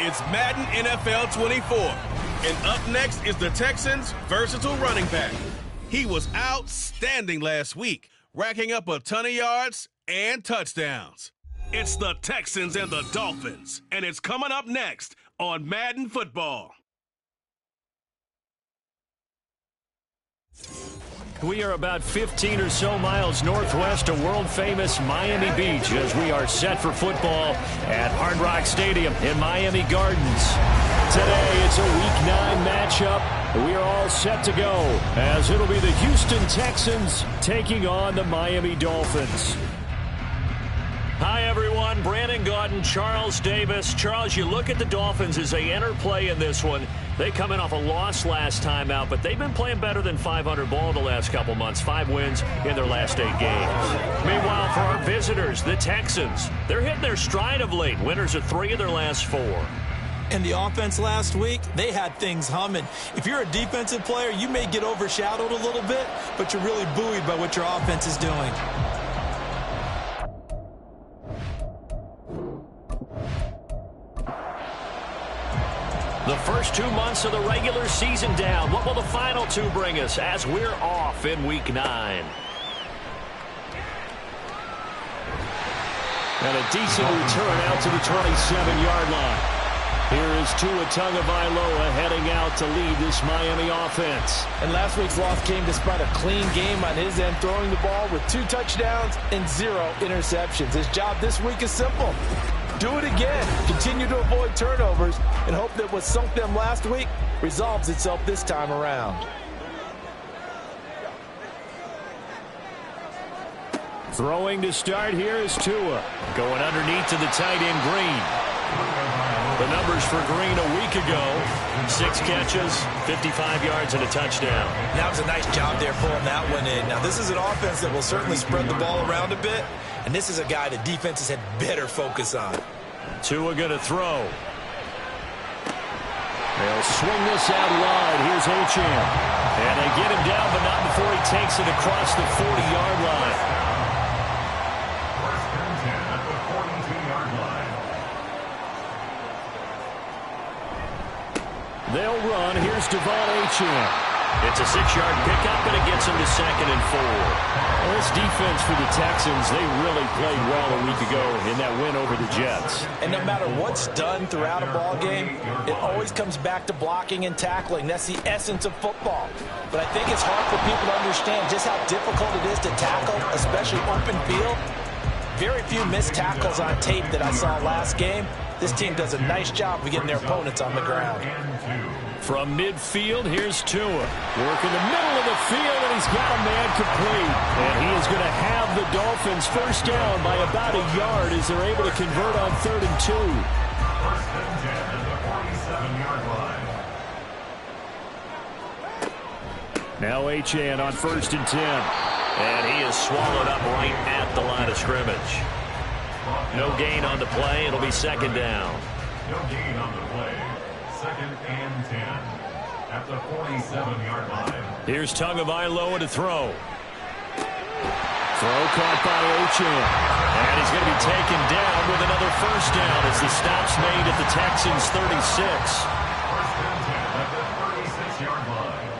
It's Madden NFL 24. And up next is the Texans' versatile running back. He was outstanding last week, racking up a ton of yards and touchdowns. It's the Texans and the Dolphins, and it's coming up next on Madden Football. We are about 15 or so miles northwest of world-famous Miami Beach as we are set for football at Hard Rock Stadium in Miami Gardens. Today, it's a Week 9 matchup. We are all set to go as it'll be the Houston Texans taking on the Miami Dolphins. Hi, everyone. Brandon Gaudin, Charles Davis. Charles, you look at the Dolphins as they enter play in this one. They come in off a loss last time out, but they've been playing better than 500 ball the last couple months. 5 wins in their last 8 games. Meanwhile, for our visitors, the Texans, they're hitting their stride of late. Winners of 3 of their last 4. And the offense last week, they had things humming. If you're a defensive player, you may get overshadowed a little bit, but you're really buoyed by what your offense is doing. The first 2 months of the regular season down. What will the final 2 bring us as we're off in Week 9? And a decent return out to the 27-yard line. Here is Tua Tagovailoa heading out to lead this Miami offense. And last week's loss came despite a clean game on his end, throwing the ball with 2 touchdowns and 0 interceptions. His job this week is simple. Do it again. Continue to avoid turnovers and hope that what sunk them last week resolves itself this time around. Throwing to start here is Tua. Going underneath to the tight end, Green. The numbers for Green a week ago: 6 catches, 55 yards, and a touchdown. That was a nice job there pulling that one in. Now, this is an offense that will certainly spread the ball around a bit, and this is a guy that defenses had better focus on. Tua going to throw. They'll swing this out wide. Here's Achane. And they get him down, but not before he takes it across the 40-yard line. They'll run. Here's Devon Achane. It's a 6-yard pickup, and it gets him to 2nd and 4. Well, this defense for the Texans, they really played well a week ago in that win over the Jets. And no matter what's done throughout a ball game, it always comes back to blocking and tackling. That's the essence of football. But I think it's hard for people to understand just how difficult it is to tackle, especially open field. Very few missed tackles on tape that I saw last game. This team does a nice job of getting their opponents on the ground. From midfield, here's Tua. Working the middle of the field, and he's got a man complete. And he is going to have the Dolphins first down by about a yard as they're able to convert on 3rd and 2. First and 10 at the 47-yard line. Now Achane on 1st and 10. And he is swallowed up right at the line of scrimmage. No gain on the play. It'll be 2nd down. No gain on the play. 2nd and 10 at the 47-yard line. Here's Tagovailoa to throw. Throw caught by Achane. And he's going to be taken down with another first down as the stop's made at the Texans' 36. First and 10 at the 36-yard line.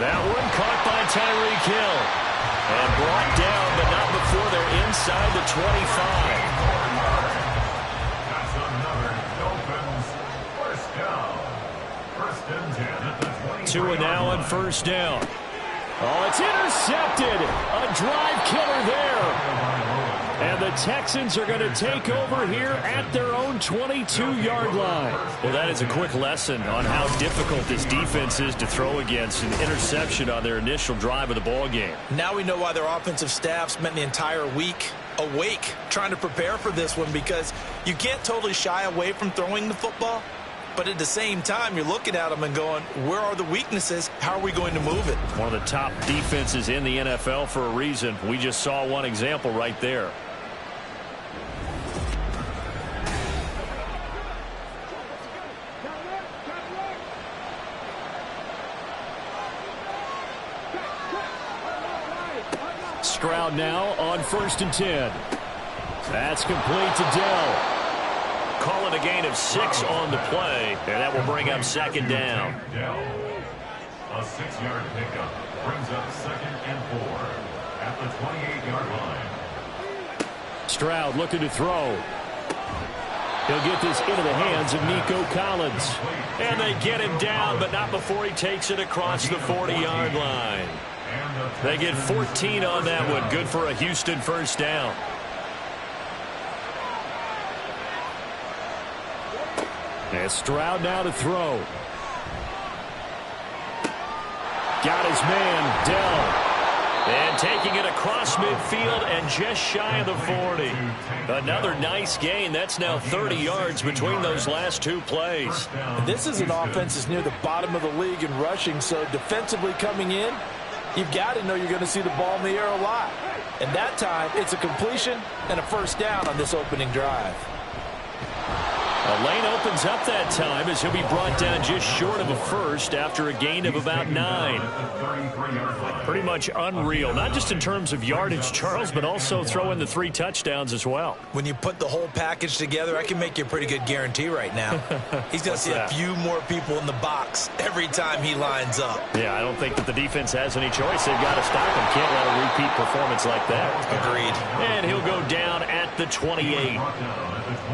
That one caught by Tyreek Hill. And brought down, but not before they're inside the 25. That's another Dolphins first down. First and 10 at the 20. Tua now on first down. Oh, it's intercepted. A drive killer there. And the Texans are going to take over here at their own 22-yard line. Well, that is a quick lesson on how difficult this defense is to throw against. An interception on their initial drive of the ball game. Now we know why their offensive staff spent the entire week awake trying to prepare for this one, because you can't totally shy away from throwing the football. But at the same time, you're looking at them and going, where are the weaknesses? How are we going to move it? One of the top defenses in the NFL for a reason. We just saw one example right there. Stroud now on 1st and 10. That's complete to Dell. Call it a gain of 6 on the play, and that will bring up second down. A 6-yard pickup brings up 2nd and 4 at the 28-yard line. Stroud looking to throw. He'll get this into the hands of Nico Collins. And they get him down, but not before he takes it across the 40-yard line. They get 14 on that one. Good for a Houston first down. And Stroud now to throw. Got his man, Dell. And taking it across midfield and just shy of the 40. Another nice gain. That's now 30 yards between those last two plays. This is an offense that's near the bottom of the league in rushing, so defensively coming in, you've got to know you're going to see the ball in the air a lot. And that time, it's a completion and a first down on this opening drive. A lane opens up that time as he'll be brought down just short of a first after a gain of about 9. Pretty much unreal, not just in terms of yardage, Charles, but also throw in the 3 touchdowns as well. When you put the whole package together, I can make you a pretty good guarantee right now. He's going to see a few more people in the box every time he lines up. Yeah, I don't think that the defense has any choice. They've got to stop him. Can't let a repeat performance like that. Agreed. And he'll go down at the 28.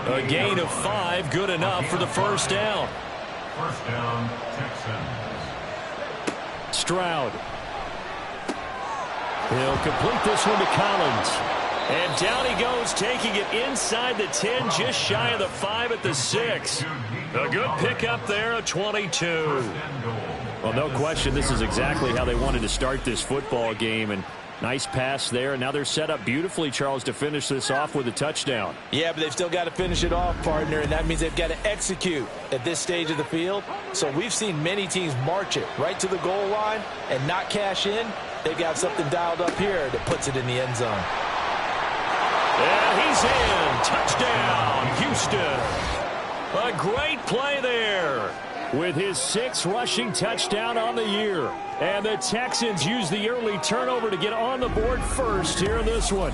A gain of 5, good enough for the first down. First down, Texans. Stroud. He'll complete this one to Collins. And down he goes, taking it inside the 10, just shy of the 5 at the 6. A good pickup there, a 22. Well, no question, this is exactly how they wanted to start this football game. And nice pass there, and now they're set up beautifully, Charles, to finish this off with a touchdown. Yeah, but they've still got to finish it off, partner, and that means they've got to execute at this stage of the field. So we've seen many teams march it right to the goal line and not cash in. They've got something dialed up here that puts it in the end zone. And he's in. Touchdown, Houston. A great play there with his 6th rushing touchdown on the year. And the Texans use the early turnover to get on the board first here in this one.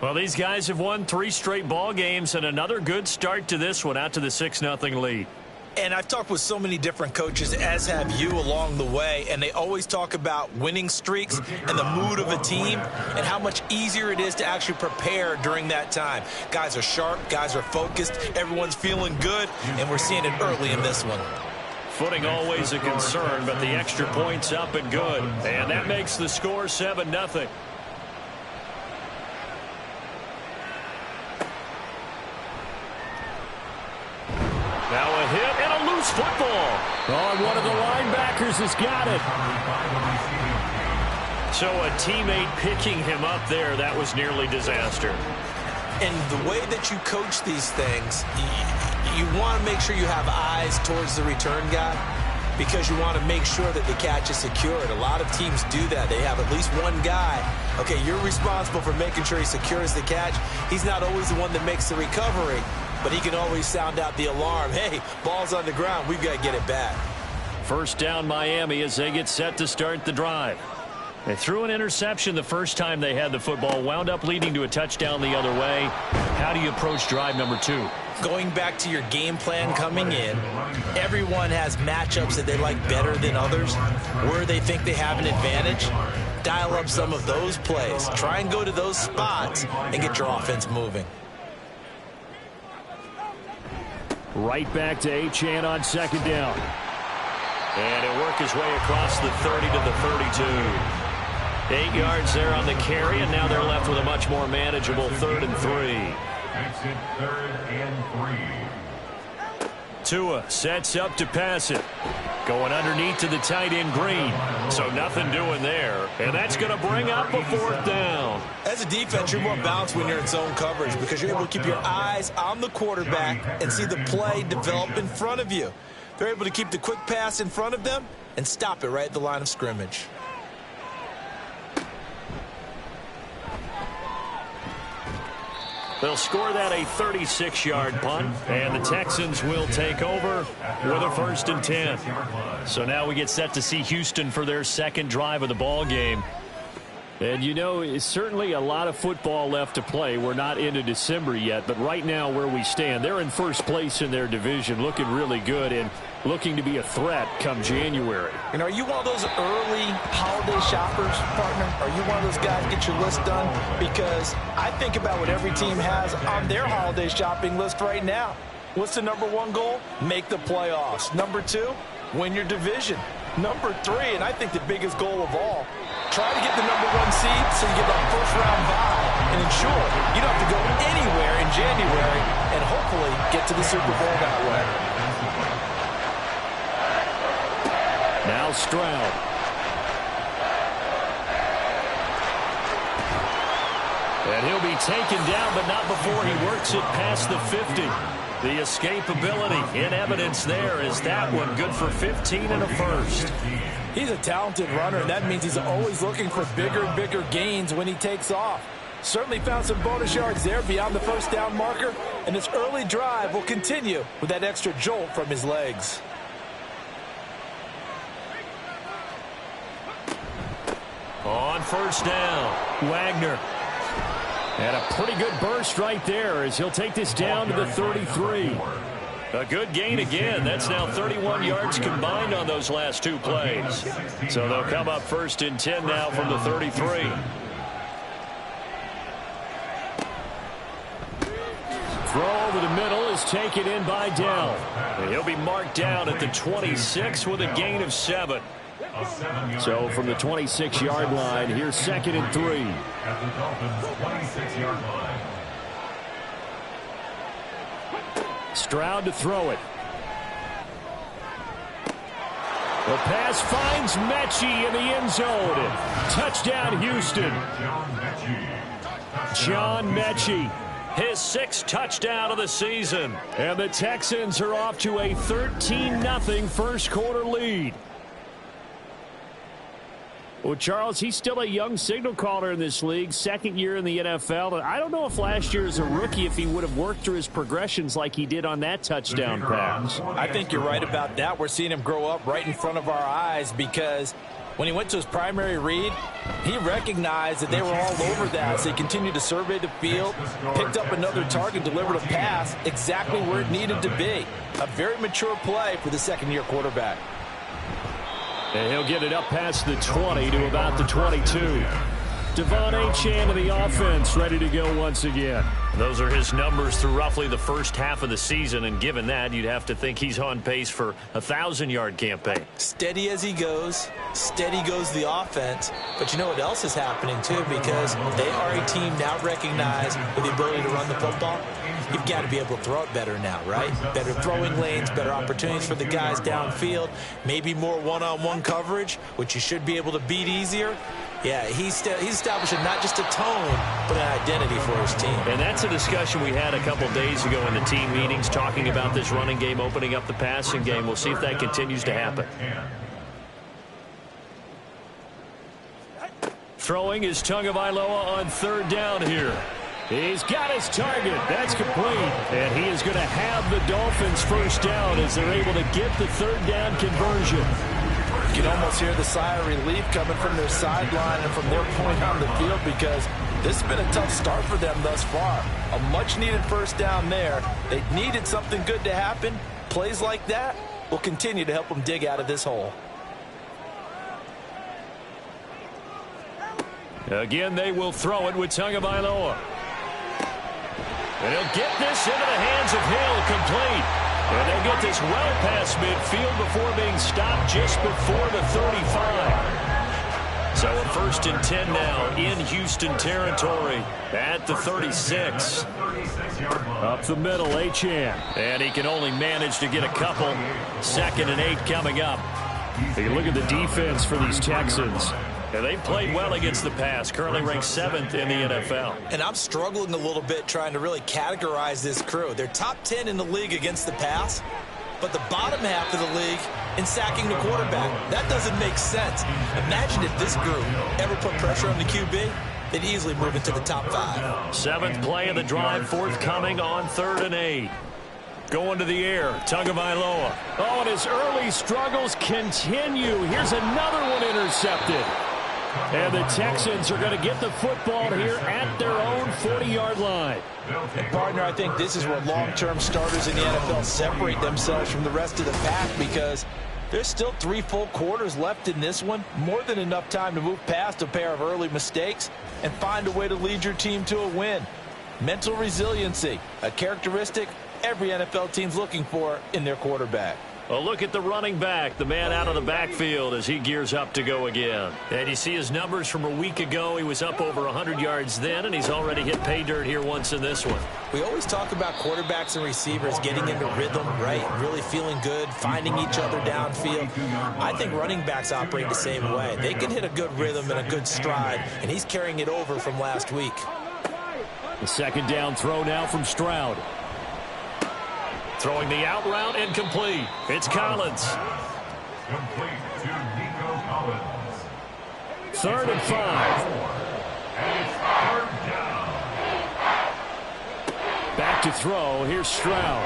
Well, these guys have won 3 straight ball games, and another good start to this one, out to the 6-0 lead. And I've talked with so many different coaches, as have you, along the way, and they always talk about winning streaks and the mood of a team and how much easier it is to actually prepare during that time. Guys are sharp, guys are focused, everyone's feeling good, and we're seeing it early in this one. Footing always a concern, but the extra point's up and good. And that makes the score 7-0. Now a hit and a loose football. Oh, one of the linebackers has got it. So a teammate picking him up there, that was nearly disaster. And the way that you coach these things, you want to make sure you have eyes towards the return guy because you want to make sure that the catch is secured. A lot of teams do that. They have at least one guy. Okay, you're responsible for making sure he secures the catch. He's not always the one that makes the recovery, but he can always sound out the alarm. Hey, ball's on the ground. We've got to get it back. First down, Miami, as they get set to start the drive. They threw an interception the first time they had the football, wound up leading to a touchdown the other way. How do you approach drive number 2? Going back to your game plan coming in, everyone has matchups that they like better than others, where they think they have an advantage. Dial up some of those plays. Try and go to those spots and get your offense moving. Right back to Achane on second down. And he'll work his way across the 30 to the 32. 8 yards there on the carry, and now they're left with a much more manageable 3rd and 3. Makes it 3rd and 3. Tua sets up to pass it. Going underneath to the tight end Green. So nothing doing there. And that's going to bring up a 4th down. As a defense, you're more balanced when you're in zone coverage because you're able to keep your eyes on the quarterback and see the play develop in front of you. They're able to keep the quick pass in front of them and stop it right at the line of scrimmage. They'll score that a 36-yard punt, and the Texans will take over with a 1st and 10. So now we get set to see Houston for their 2nd drive of the ball game. And, you know, it's certainly a lot of football left to play. We're not into December yet, but right now where we stand, they're in first place in their division, looking really good and looking to be a threat come January. And are you one of those early holiday shoppers, partner? Are you one of those guys get your list done? Because I think about what every team has on their holiday shopping list right now. What's the number one goal? Make the playoffs. Number two, win your division. Number three, and I think the biggest goal of all, try to get the number one seed so you get that first-round bye and ensure you don't have to go anywhere in January and hopefully get to the Super Bowl that way. Now Stroud. And he'll be taken down, but not before he works it past the 50. The escapability in evidence there is that one good for 15 and a first. He's a talented runner, and that means he's always looking for bigger and bigger gains when he takes off. Certainly found some bonus yards there beyond the first down marker, and this early drive will continue with that extra jolt from his legs. On first down, Wagner. And a pretty good burst right there as he'll take this down to the 33. A good gain again. That's now 31 yards combined on those last two plays. So they'll come up first and 10 now from the 33. Throw over the middle is taken in by Dell. And he'll be marked down at the 26 with a gain of 7. So from the 26-yard line, here's 2nd and 3. At the Dolphins' 26-yard line. Stroud to throw it. The pass finds Mechie in the end zone. Touchdown, Houston. John Mechie, his 6th touchdown of the season. And the Texans are off to a 13-0 first quarter lead. Well, Charles, he's still a young signal caller in this league, 2nd year in the NFL. And I don't know if last year as a rookie if he would have worked through his progressions like he did on that touchdown pass. I think you're right about that. We're seeing him grow up right in front of our eyes because when he went to his primary read, he recognized that they were all over that. So he continued to survey the field, picked up another target, delivered a pass exactly where it needed to be. A very mature play for the 2nd-year quarterback. And he'll get it up past the 20 to about the 22. Devon Achane of the offense ready to go once again. Those are his numbers through roughly the first half of the season, and given that, you'd have to think he's on pace for a 1,000-yard campaign. Steady as he goes, steady goes the offense. But you know what else is happening, too, because they are a team now recognized with the ability to run the football. You've got to be able to throw it better now, right? Better throwing lanes, better opportunities for the guys downfield, maybe more one-on-one coverage, which you should be able to beat easier. Yeah, he's establishing not just a tone, but an identity for his team. And that's a discussion we had a couple days ago in the team meetings, talking about this running game, opening up the passing game. We'll see if that continues to happen. Throwing is Tagovailoa on 3rd down here. He's got his target. That's complete. And he is going to have the Dolphins first down as they're able to get the 3rd down conversion. You can almost hear the sigh of relief coming from their sideline and from their point on the field because this has been a tough start for them thus far. A much-needed first down there. They needed something good to happen. Plays like that will continue to help them dig out of this hole. Again, they will throw it with Tagovailoa. And he'll get this into the hands of Hill, complete. And they'll get this well past midfield before being stopped just before the 35. So a 1st and 10 now in Houston territory at the 36. Up the middle, Achane. And he can only manage to get a couple. 2nd and 8 coming up. You look at the defense for these Texans. And they played well against the pass, currently ranked 7th in the NFL. And I'm struggling a little bit trying to really categorize this crew. They're top 10 in the league against the pass, but the bottom half of the league in sacking the quarterback. That doesn't make sense. Imagine if this group ever put pressure on the QB, they'd easily move into the top 5. 7th play of the drive, forthcoming on 3rd and 8. Going to the air, Tagovailoa. Oh, and his early struggles continue. Here's another one intercepted. And the Texans are going to get the football here at their own 40-yard line. And partner, I think this is where long-term starters in the NFL separate themselves from the rest of the pack, because there's still 3 full quarters left in this one. More than enough time to move past a pair of early mistakes and find a way to lead your team to a win. Mental resiliency, a characteristic every NFL team's looking for in their quarterback. A look at the running back, the man out of the backfield as he gears up to go again. And you see his numbers from a week ago. He was up over 100 yards then, and he's already hit pay dirt here once in this one. We always talk about quarterbacks and receivers getting into rhythm, right? Really feeling good, finding each other downfield. I think running backs operate the same way. They can hit a good rhythm and a good stride, and he's carrying it over from last week. The second down throw now from Stroud. Throwing the out route, incomplete. It's Collins. Complete to Nico Collins. 3rd and 5. And it's 3rd down. Back to throw. Here's Stroud.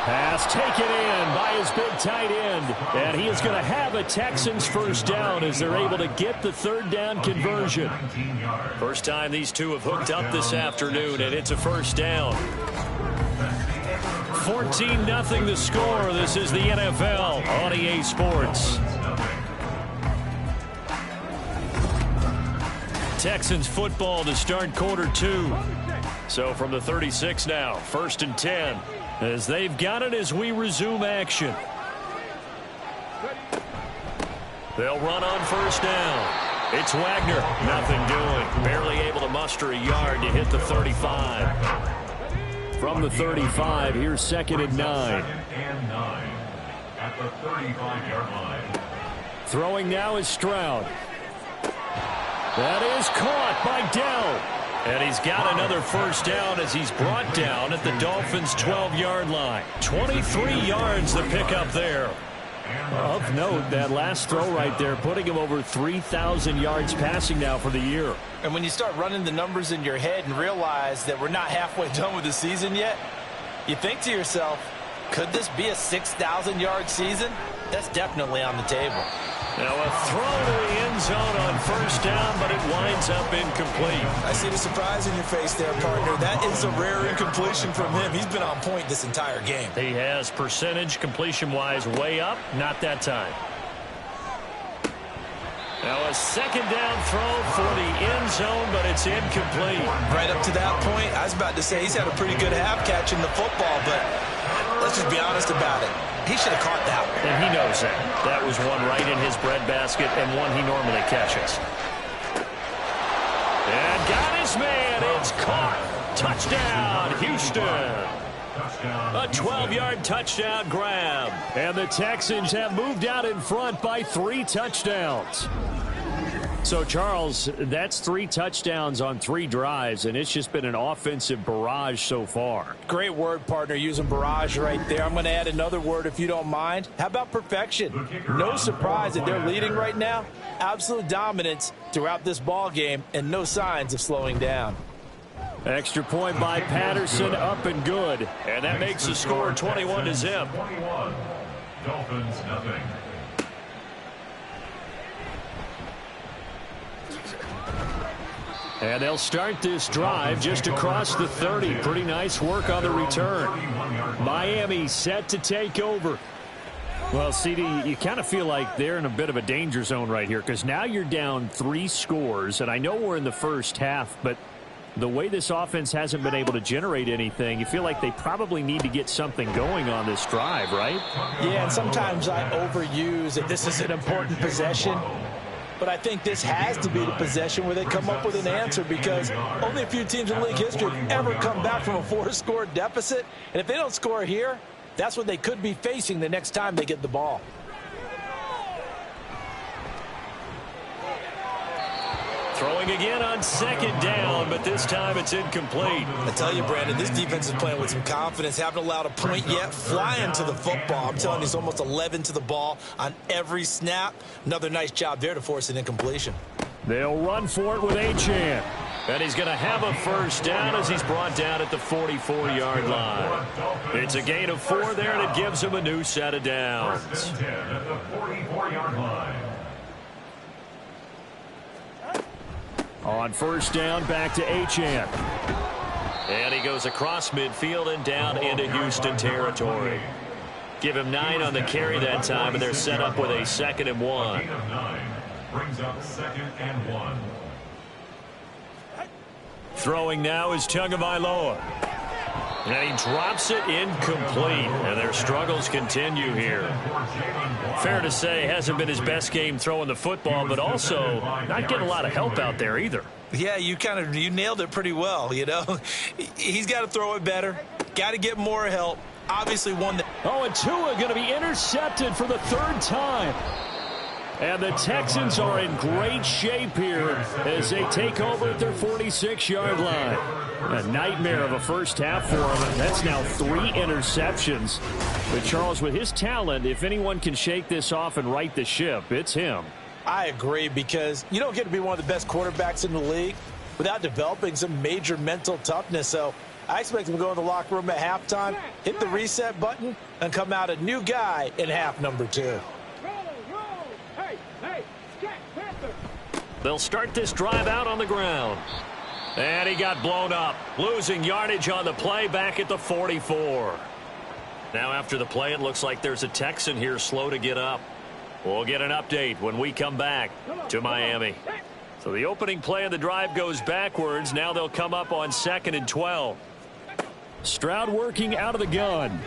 Pass taken in by his big tight end. And he is going to have a Texans first down as they're able to get the 3rd down conversion. First time these two have hooked up this afternoon, and it's a first down. 14-0 the score. This is the NFL on EA Sports. Texans football to start quarter 2. So from the 36 now, 1st and 10, as they've got it as we resume action. They'll run on first down. It's Wagner. Nothing doing. Barely able to muster a yard to hit the 35. From the 35, here's 2nd and 9. 2nd and 9 at the 35-yard line. Throwing now is Stroud. That is caught by Dell. And he's got another first down as he's brought down at the Dolphins' 12-yard line. 23 yards to pick up there. Of note, that last throw right there, putting him over 3,000 yards passing now for the year. And when you start running the numbers in your head and realize that we're not halfway done with the season yet, you think to yourself, could this be a 6,000-yard season? That's definitely on the table. Now a throw to the end zone on first down, but it winds up incomplete. I see the surprise in your face there, partner. That is a rare incompletion from him. He's been on point this entire game. He has percentage completion-wise way up. Not that time. Now a second down throw for the end zone, but it's incomplete. Right up to that point, I was about to say he's had a pretty good half catching the football, but let's just be honest about it. He should have caught that one. And he knows that. That was one right in his breadbasket and one he normally catches. And got his man. It's caught. Touchdown, Houston. A 12-yard touchdown grab. And the Texans have moved out in front by 3 touchdowns. So, Charles, that's 3 touchdowns on 3 drives, and it's just been an offensive barrage so far. Great word, partner, using barrage right there. I'm going to add another word if you don't mind. How about perfection? No surprise that they're leading right now. Absolute dominance throughout this ball game and no signs of slowing down. Extra point by Patterson, up and good. And that makes the score 21-0. 21. Dolphins nothing. And they'll start this drive just across the 30. Pretty nice work on the return. Miami set to take over. Well, CD, you kind of feel like they're in a bit of a danger zone right here because now you're down 3 scores. And I know we're in the first half, but the way this offense hasn't been able to generate anything, you feel like they probably need to get something going on this drive, right? Yeah, and sometimes I overuse that this is an important possession. But I think this has to be the possession where they come up with an answer because only a few teams in league history have ever come back from a 4-score deficit. And if they don't score here, that's what they could be facing the next time they get the ball. Throwing again on second down, but this time it's incomplete. I tell you, Brandon, this defense is playing with some confidence. Haven't allowed a point yet. Flying to the football. I'm telling you, it's almost 11 to the ball on every snap. Another nice job there to force an incompletion. They'll run for it with Achane. And he's going to have a first down as he's brought down at the 44-yard line. It's a gain of 4 there, and it gives him a new set of downs. First and 10 at the 44-yard line. On first down, back to Achane. And he goes across midfield and down into Houston territory. Give him 9 on the carry that time, and they're set up with a 2nd and 1. Gain of 9 brings up 2nd and 1. Throwing now is Tagovailoa. And he drops it incomplete. And their struggles continue here. Fair to say, hasn't been his best game throwing the football, but also not getting a lot of help out there either. Yeah, you nailed it pretty well, you know. He's got to throw it better. Got to get more help. Obviously one that... Oh, and Tua going to be intercepted for the 3rd time. And the Texans are in great shape here as they take over at their 46-yard line. A nightmare of a first half for them. That's now 3 interceptions. But Charles, with his talent, if anyone can shake this off and right the ship, it's him. I agree, because you don't get to be one of the best quarterbacks in the league without developing some major mental toughness. So I expect him to go in the locker room at halftime, hit the reset button, and come out a new guy in half number 2. They'll start this drive out on the ground. And he got blown up, losing yardage on the play back at the 44. Now after the play, it looks like there's a Texan here slow to get up. We'll get an update when we come back to Miami. So the opening play of the drive goes backwards. Now they'll come up on 2nd and 12. Stroud working out of the gun.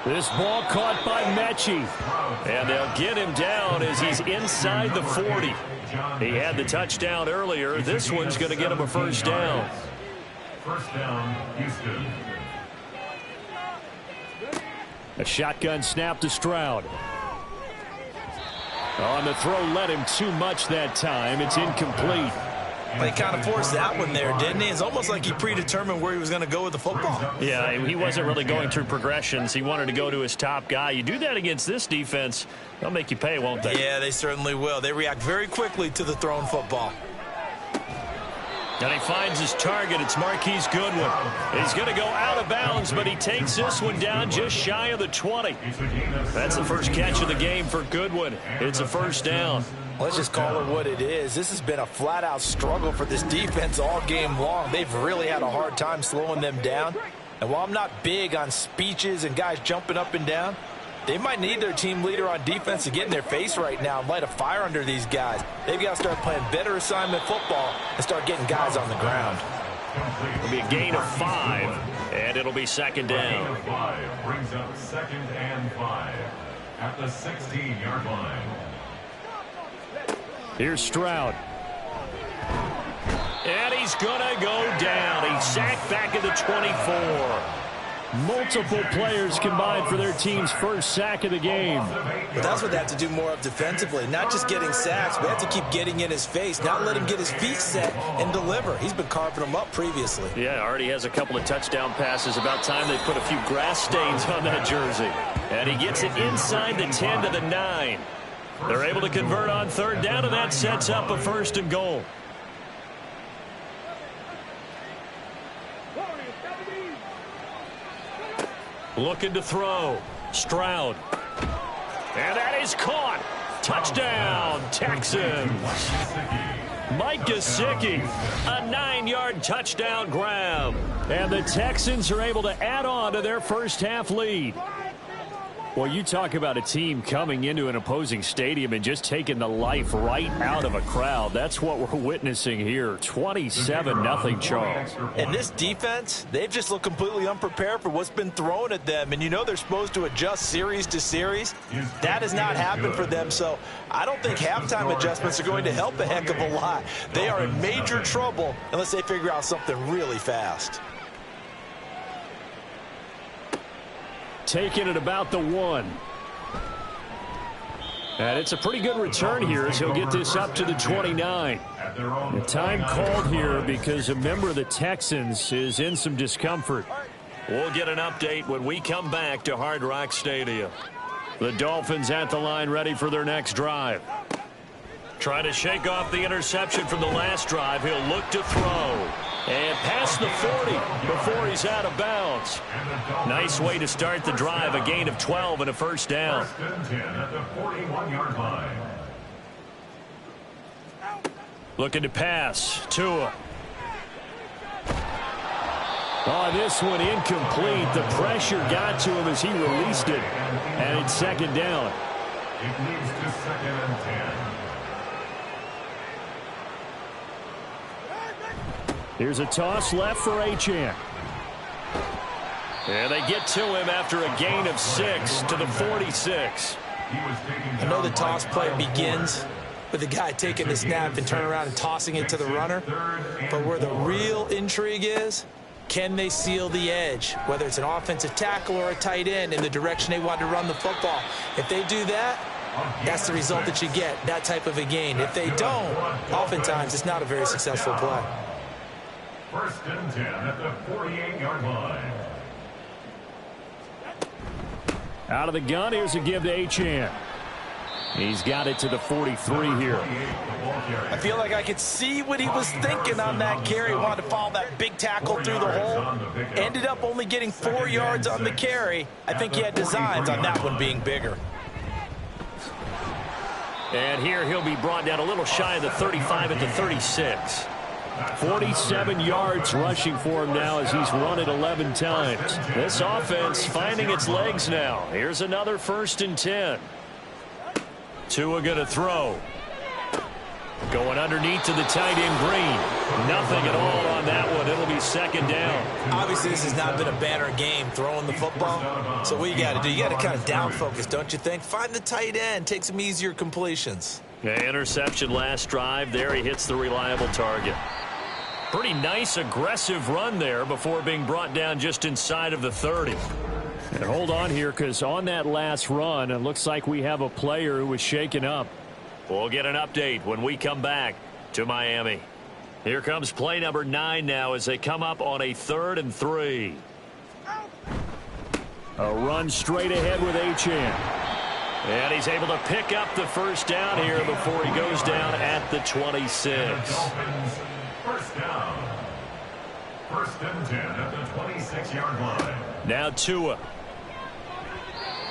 This ball caught by Mechie. And they'll get him down as he's inside the 40. He had the touchdown earlier. This one's going to get him a first down. First down, Houston. A shotgun snap to Stroud. On the throw, led him too much that time. It's incomplete. He kind of forced that one there, didn't he? It's almost like he predetermined where he was going to go with the football. Yeah, he wasn't really going through progressions. He wanted to go to his top guy. You do that against this defense, they'll make you pay, won't they? Yeah, they certainly will. They react very quickly to the thrown football. And he finds his target. It's Marquise Goodwin. He's going to go out of bounds, but he takes this one down just shy of the 20. That's the first catch of the game for Goodwin. It's a first down. Let's just call it what it is. This has been a flat-out struggle for this defense all game long. They've really had a hard time slowing them down. And while I'm not big on speeches and guys jumping up and down, they might need their team leader on defense to get in their face right now and light a fire under these guys. They've got to start playing better assignment football and start getting guys on the ground. It'll be a gain of 5, and it'll be 2nd down. Gain of 5 brings up 2nd and 5 at the 16-yard line. Here's Stroud. And he's going to go down. He's sacked back at the 24. Multiple players combined for their team's first sack of the game. But that's what they have to do more of defensively, not just getting sacks. We have to keep getting in his face, not let him get his feet set and deliver. He's been carving them up previously. Yeah, already has a couple of touchdown passes. About time they put a few grass stains on that jersey. And he gets it inside the 10 to the 9. They're able to convert on 3rd down, and that sets up a 1st and goal. Looking to throw. Stroud. And that is caught. Touchdown, Texans. Mike Gesicki, a 9-yard touchdown grab. And the Texans are able to add on to their first half lead. Well, you talk about a team coming into an opposing stadium and just taking the life right out of a crowd. That's what we're witnessing here. 27-0, Charles. And this defense, they've just looked completely unprepared for what's been thrown at them. And you know they're supposed to adjust series to series. That has not happened for them. So I don't think halftime adjustments are going to help a heck of a lot. They are in major trouble unless they figure out something really fast. Taking it about the 1. And it's a pretty good return here as he'll get this up to the 29. The time called here because a member of the Texans is in some discomfort. We'll get an update when we come back to Hard Rock Stadium. The Dolphins at the line ready for their next drive. Trying to shake off the interception from the last drive. He'll look to throw. And past the 40 before he's out of bounds. Nice way to start the drive. A gain of 12 and a first down. First and 10 at the 41-yard line. Looking to pass. Tua. Oh, this one incomplete. The pressure got to him as he released it. And it's second down. It leads to 2nd and 10. Here's a toss left for Achane. And they get to him after a gain of 6 to the 46. I know the toss play begins with the guy taking the snap and turn around and tossing it to the runner. But where the real intrigue is, can they seal the edge, whether it's an offensive tackle or a tight end, in the direction they want to run the football? If they do that, that's the result that you get, that type of a gain. If they don't, oftentimes it's not a very successful play. 1st and 10 at the 48-yard line. Out of the gun, here's a give to Achane. He's got it to the 43 here. I feel like I could see what he was thinking on that carry. Wanted to follow that big tackle through the hole. Ended up only getting 4 yards on the carry. I think he had designs on that one being bigger. And here he'll be brought down a little shy of the 35 at the 36. 47 yards rushing for him now as he's run it 11 times. This offense finding its legs now. Here's another 1st and 10. Tua going to throw. Going underneath to the tight end Green. Nothing at all on that one. It'll be second down. Obviously, this has not been a banner game throwing the football. So what you got to do, you got to kind of down focus, don't you think? Find the tight end. Take some easier completions. Yeah, interception last drive. There he hits the reliable target. Pretty nice, aggressive run there before being brought down just inside of the 30. And hold on here, because on that last run, it looks like we have a player who was shaken up. We'll get an update when we come back to Miami. Here comes play number 9 now as they come up on a 3rd and 3. A run straight ahead with Achane. And he's able to pick up the first down here before he goes down at the 26. 1st down. 1st and 10 at the 26-yard line. Now Tua.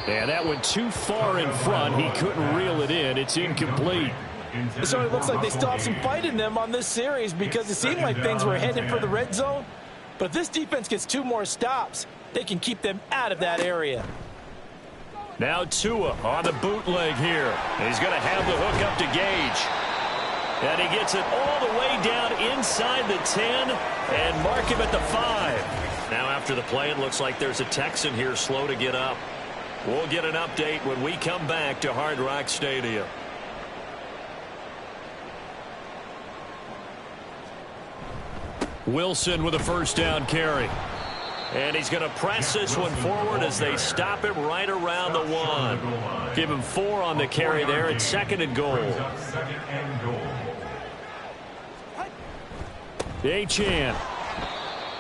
And that went too far in front. He couldn't reel it in. It's incomplete. So it looks like they still have some fight in them on this series, because it seemed like things were headed for the red zone. But if this defense gets 2 more stops, they can keep them out of that area. Now Tua on the bootleg here. He's going to have the hook up to Gage. And he gets it all the way down inside the 10 and mark him at the 5. Now after the play, it looks like there's a Texan here slow to get up. We'll get an update when we come back to Hard Rock Stadium. Wilson with a 1st down carry. And he's going to press this one forward as they stop him right around the 1. Give him 4 on the carry there. It's 2nd and goal. Achane.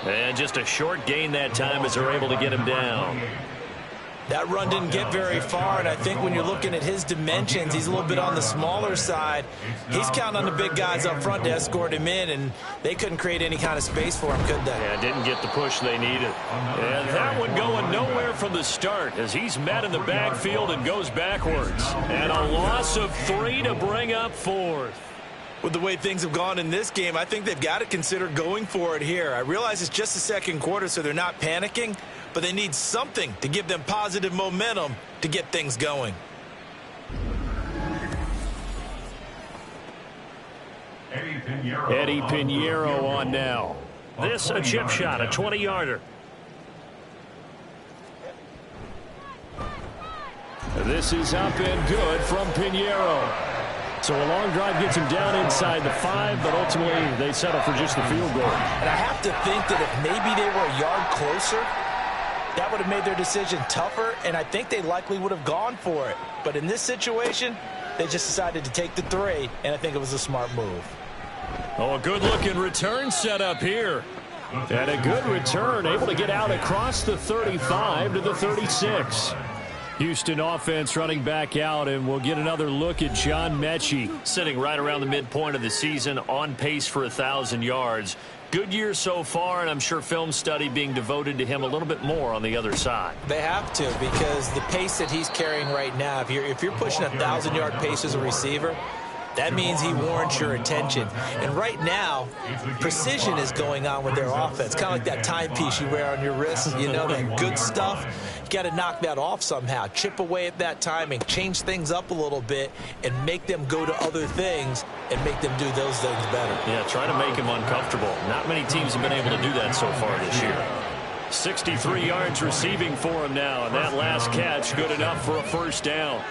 And just a short gain that time as they're able to get him down. That run didn't get very far, and I think when you're looking at his dimensions, he's a little bit on the smaller side. He's counting on the big guys up front to escort him in, and they couldn't create any kind of space for him, could they? Yeah, didn't get the push they needed. And that one going nowhere from the start as he's met in the backfield and goes backwards. And a loss of 3 to bring up 4th. With the way things have gone in this game, I think they've got to consider going for it here. I realize it's just the 2nd quarter, so they're not panicking, but they need something to give them positive momentum to get things going. Eddie Pinheiro on now. This a chip shot, a 20-yarder. This is up and good from Pinheiro. So a long drive gets him down inside the 5, but ultimately they settle for just the field goal. And I have to think that if maybe they were a yard closer, that would have made their decision tougher, and I think they likely would have gone for it. But in this situation, they just decided to take the 3, and I think it was a smart move. Oh, a good-looking return set up here. And a good return, able to get out across the 35 to the 36. Houston offense running back out, and we'll get another look at John Mechie. Sitting right around the midpoint of the season, on pace for 1,000 yards. Good year so far, and I'm sure film study being devoted to him a little bit more on the other side. They have to, because the pace that he's carrying right now, if you're pushing a 1,000-yard pace as a receiver, That means he warrants your attention. And right now, precision is going on with their offense. Kind of like that timepiece you wear on your wrist. You know, that good stuff. You got to knock that off somehow. Chip away at that timing. Change things up a little bit and make them go to other things and make them do those things better. Yeah, try to make him uncomfortable. Not many teams have been able to do that so far this year. 63 yards receiving for him now, and that last catch good enough for a first down.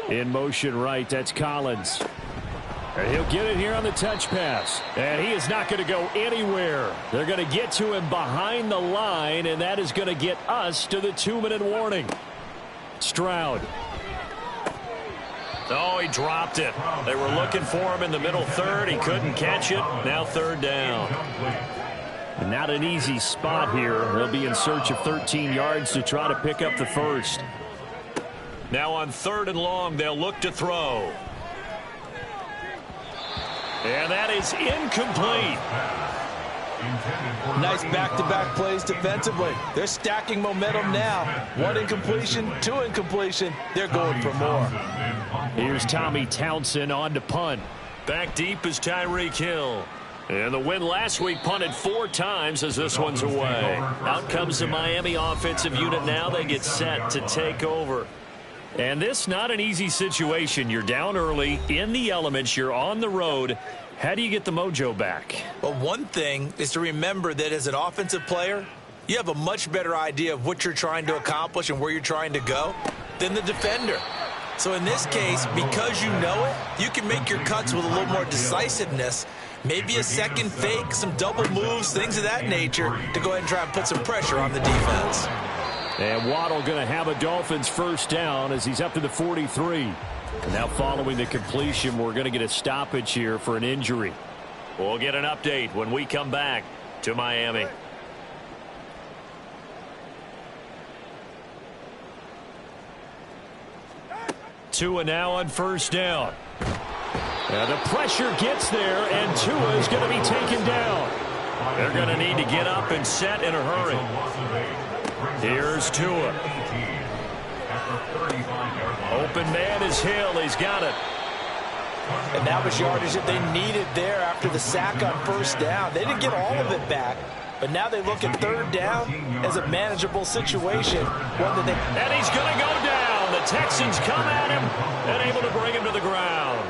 In motion right, that's Collins. And he'll get it here on the touch pass. And he is not going to go anywhere. They're going to get to him behind the line, and that is going to get us to the 2-minute warning. Stroud. Oh, he dropped it. They were looking for him in the middle third. He couldn't catch it. Now third down. And not an easy spot here. They'll be in search of 13 yards to try to pick up the first. Now on 3rd and long, they'll look to throw. And that is incomplete. Nice back-to-back plays defensively. They're stacking momentum now. 1 incompletion, 2 incompletion. They're going for more. Here's Tommy Townsend on to punt. Back deep is Tyreek Hill. And the win last week punted 4 times as this one's away. Out comes the Miami offensive unit now. They get set to take over. And this not an easy situation. You're down early, in the elements, you're on the road. How do you get the mojo back? Well, one thing is to remember that as an offensive player, you have a much better idea of what you're trying to accomplish and where you're trying to go than the defender. So in this case, because you know it, you can make your cuts with a little more decisiveness. Maybe a second fake, some double moves, things of that nature to go ahead and try and put some pressure on the defense. And Waddle going to have a Dolphins first down as he's up to the 43. And now following the completion, we're going to get a stoppage here for an injury. We'll get an update when we come back to Miami. Tua now on first down. And the pressure gets there, and Tua is going to be taken down. They're going to need to get up and set in a hurry. Here's Tua. Open man is Hill. He's got it. And that was yardage that they needed there after the sack on first down. They didn't get all of it back, but now they look at 3rd down as a manageable situation. And he's going to go down. The Texans come at him and able to bring him to the ground.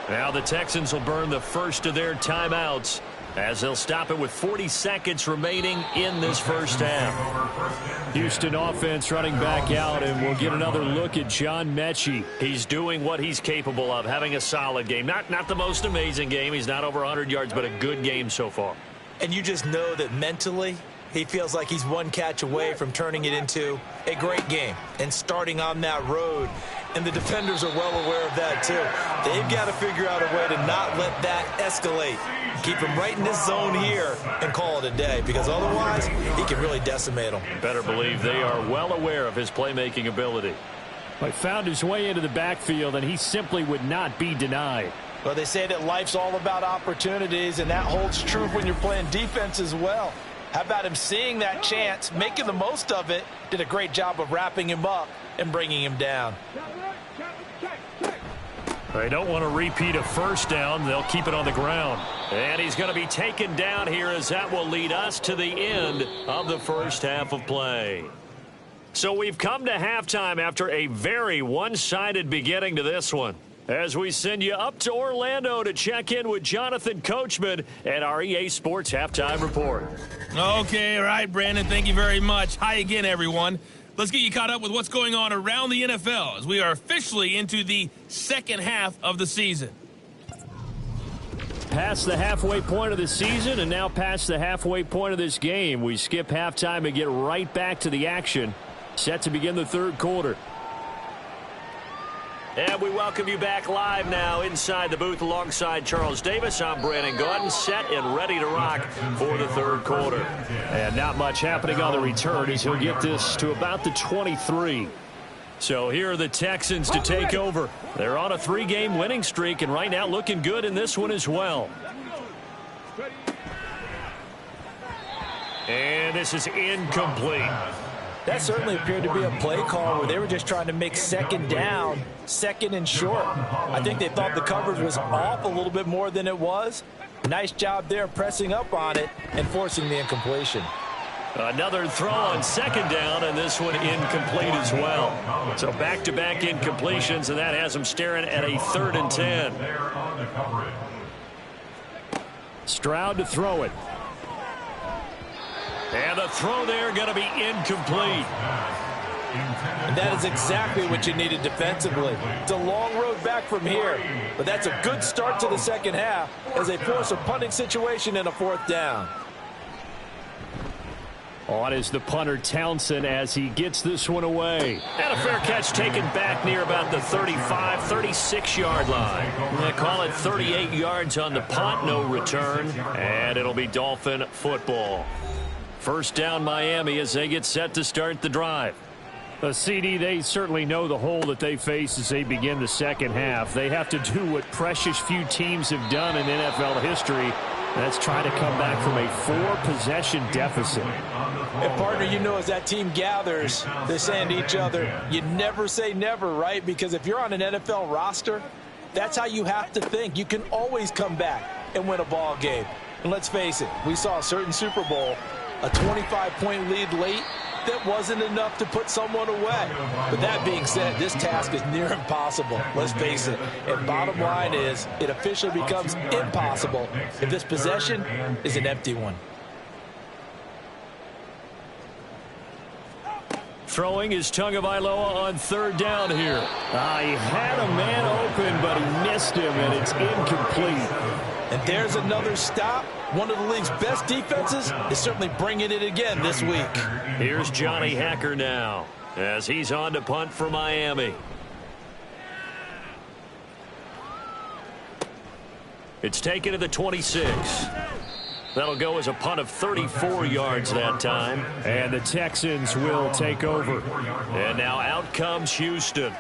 Now the Texans will burn the first of their timeouts as they'll stop it with 40 seconds remaining in this first half. Houston offense running back out, and we'll get another look at John Mechie. He's doing what he's capable of, having a solid game. Not the most amazing game. He's not over 100 yards, but a good game so far. And you just know that mentally, he feels like he's one catch away from turning it into a great game and starting on that road. And the defenders are well aware of that, too. They've got to figure out a way to not let that escalate. Keep him right in this zone here and call it a day, because otherwise he can really decimate them. Better believe they are well aware of his playmaking ability. But found his way into the backfield, and he simply would not be denied. Well, they say that life's all about opportunities, and that holds true when you're playing defense as well. How about him seeing that chance, making the most of it, did a great job of wrapping him up and bringing him down. They don't want to repeat a first down. They'll keep it on the ground. And he's going to be taken down here as that will lead us to the end of the first half of play. So we've come to halftime after a very one-sided beginning to this one, as we send you up to Orlando to check in with Jonathan Coachman at our EA Sports Halftime Report. Okay, all right, Brandon, thank you very much. Hi again, everyone. Let's get you caught up with what's going on around the NFL as we are officially into the second half of the season. Past the halfway point of the season and now past the halfway point of this game. We skip halftime and get right back to the action. Set to begin the third quarter. And we welcome you back live now inside the booth alongside Charles Davis. I'm Brandon Gaudin, set and ready to rock for the third quarter. And not much happening on the return as he'll get this to about the 23. So here are the Texans to take over. They're on a 3-game winning streak and right now looking good in this one as well. And this is incomplete. That certainly appeared to be a play call where they were just trying to make second down, second and short. I think they thought the coverage was off a little bit more than it was. Nice job there pressing up on it and forcing the incompletion. Another throw on second down, and this one incomplete as well. So back-to-back incompletions, and that has them staring at a 3rd and 10. Stroud to throw it. And the throw there going to be incomplete. And that is exactly what you needed defensively. It's a long road back from here, but that's a good start to the second half as they force a punting situation and a 4th down. On is the punter Townsend as he gets this one away. And a fair catch taken back near about the 35, 36-yard line. They call it 38 yards on the punt, no return, and it'll be Dolphin football. First down Miami as they get set to start the drive. CD, they certainly know the hole that they face as they begin the second half. They have to do what precious few teams have done in NFL history. That's try to come back from a 4-possession deficit. And partner, you know, as that team gathers, they're saying to each other, you never say never, right? Because if you're on an NFL roster, that's how you have to think. You can always come back and win a ball game. And let's face it, we saw a certain Super Bowl, a 25-point lead late, that wasn't enough to put someone away. But that being said, this task is near impossible. Let's face it. And bottom line is, it officially becomes impossible if this possession is an empty one. Throwing is Tagovailoa on 3rd down here. He had a man open, but he missed him, and it's incomplete. And there's another stop. One of the league's best defenses is certainly bringing it again this week. Here's Johnny Hacker now as he's on to punt for Miami. It's taken to the 26. That'll go as a punt of 34 yards that time. And the Texans will take over. And now out comes Houston.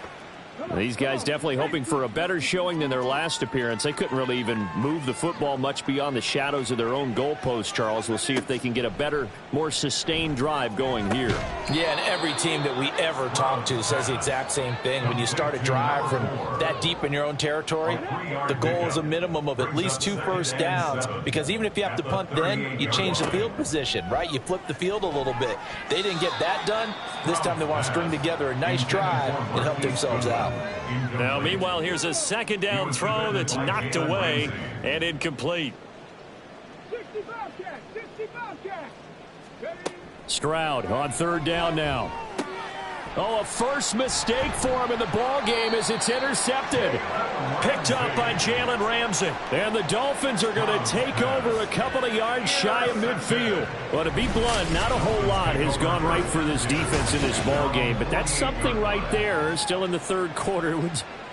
These guys definitely hoping for a better showing than their last appearance. They couldn't really even move the football much beyond the shadows of their own goalpost, Charles. We'll see if they can get a better, more sustained drive going here. Yeah, and every team that we ever talk to says the exact same thing. When you start a drive from that deep in your own territory, the goal is a minimum of at least 2 first downs, because even if you have to punt then, you change the field position, right? You flip the field a little bit. They didn't get that done. This time they want to string together a nice drive and help themselves out. Now, meanwhile, here's a second down throw that's knocked away and incomplete. Stroud on 3rd down now. Oh, a first mistake for him in the ball game as it's intercepted. Picked up by Jalen Ramsey. And the Dolphins are going to take over a couple of yards shy of midfield. Well, to be blunt, not a whole lot has gone right for this defense in this ball game. But that's something right there. Still in the 3rd quarter.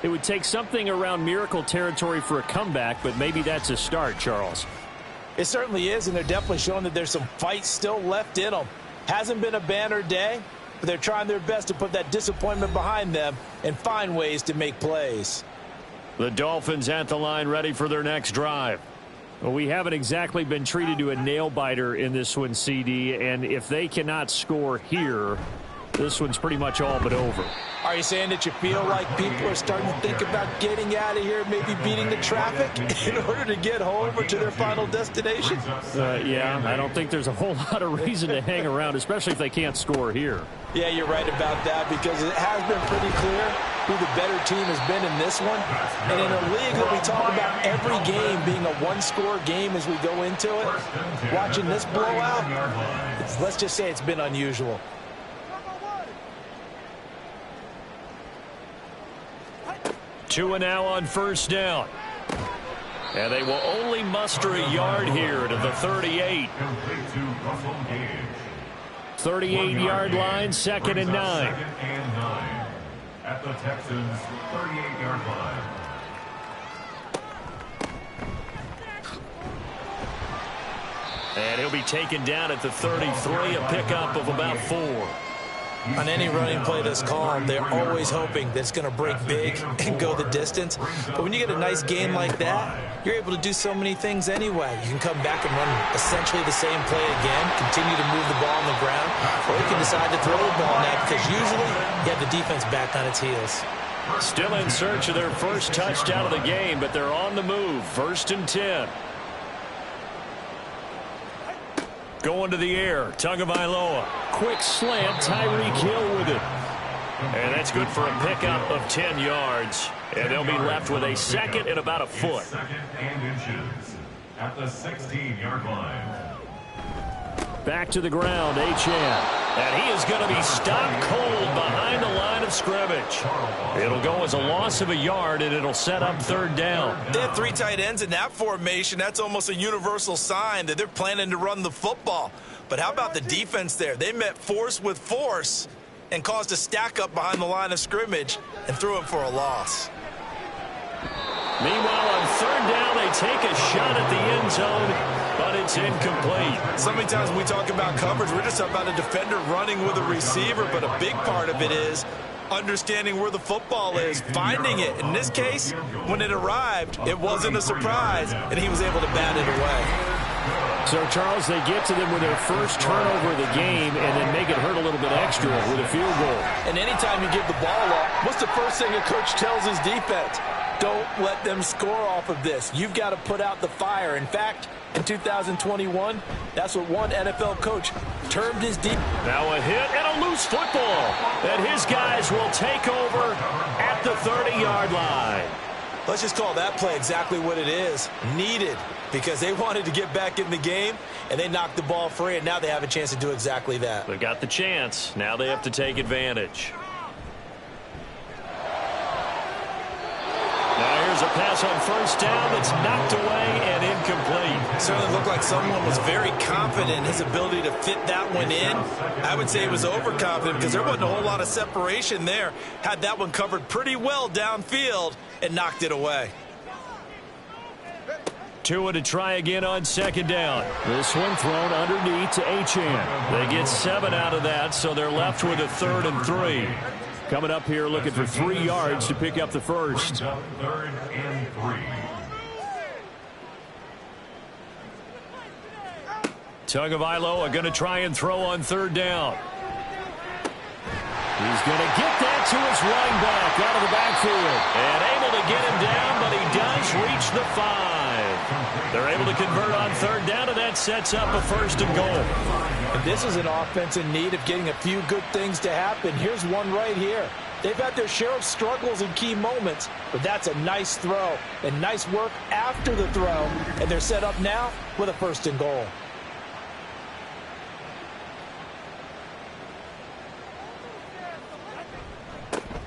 It would take something around miracle territory for a comeback, but maybe that's a start, Charles. It certainly is, and they're definitely showing that there's some fight still left in them. Hasn't been a banner day, but they're trying their best to put that disappointment behind them and find ways to make plays. The Dolphins at the line ready for their next drive. Well, we haven't exactly been treated to a nail-biter in this one, CD, and if they cannot score here, this one's pretty much all but over. Are you saying that you feel like people are starting to think about getting out of here, maybe beating the traffic in order to get home or to their final destination? Yeah, I don't think there's a whole lot of reason to hang around, especially if they can't score here. Yeah, you're right about that, because it has been pretty clear who the better team has been in this one. And in a league that we talk about every game being a one-score game as we go into it, watching this blowout, let's just say it's been unusual. Two and now on first down. And they will only muster a yard here to the 38. 38-yard line, 2nd and 9. At the Texans' 38-yard line. And he'll be taken down at the 33, a pickup of about 4. On any running play that's called, they're always hoping that it's going to break big and go the distance. But when you get a nice game like that, you're able to do so many things anyway. You can come back and run essentially the same play again, continue to move the ball on the ground, or you can decide to throw the ball now because usually you have the defense back on its heels. Still in search of their first touchdown of the game, but they're on the move. 1st and 10. Going to the air. Tagovailoa. Quick slant. Tyreek Hill with it. And that's good for a pickup of 10 yards. And they'll be left with a second and about a foot. Second and inches at the 16-yard line. Back to the ground, Achane. And he is going to be stopped cold behind the line of scrimmage. It'll go as a loss of a yard, and it'll set up 3rd down. They have 3 tight ends in that formation. That's almost a universal sign that they're planning to run the football. But how about the defense there? They met force with force and caused a stack up behind the line of scrimmage and threw it for a loss. Meanwhile, on 3rd down, they take a shot at the end zone, but it's incomplete. So many times when we talk about coverage, we're just about a defender running with a receiver, but a big part of it is understanding where the football is, finding it. In this case, when it arrived, it wasn't a surprise, and he was able to bat it away. So, Charles, they get to them with their first turnover of the game and then make it hurt a little bit extra with a field goal. And anytime you give the ball up, what's the first thing a coach tells his defense? Don't let them score off of this. You've got to put out the fire. In fact, in 2021, that's what one NFL coach termed his deep. Now a hit and a loose football. And his guys will take over at the 30-yard line. Let's just call that play exactly what it is. Needed, because they wanted to get back in the game, and they knocked the ball free, and now they have a chance to do exactly that. They've got the chance. Now they have to take advantage. Now here's a pass on 1st down that's knocked away and incomplete. Certainly looked like someone was very confident in his ability to fit that one in. I would say he was overconfident because there wasn't a whole lot of separation there. Had that one covered pretty well downfield and knocked it away. Tua to try again on 2nd down. This one thrown underneath to Achane. They get 7 out of that, so they're left with a 3rd and 3. Coming up here looking for 3 yards to pick up the first. 3rd and 3. Tagovailoa going to try and throw on 3rd down. He's going to get that to his running back out of the backfield. And able to get him down, but he does reach the 5. They're able to convert on 3rd down, and that sets up a 1st and goal. And this is an offense in need of getting a few good things to happen. Here's one right here. They've had their share of struggles in key moments, but that's a nice throw and nice work after the throw, and they're set up now with a 1st and goal.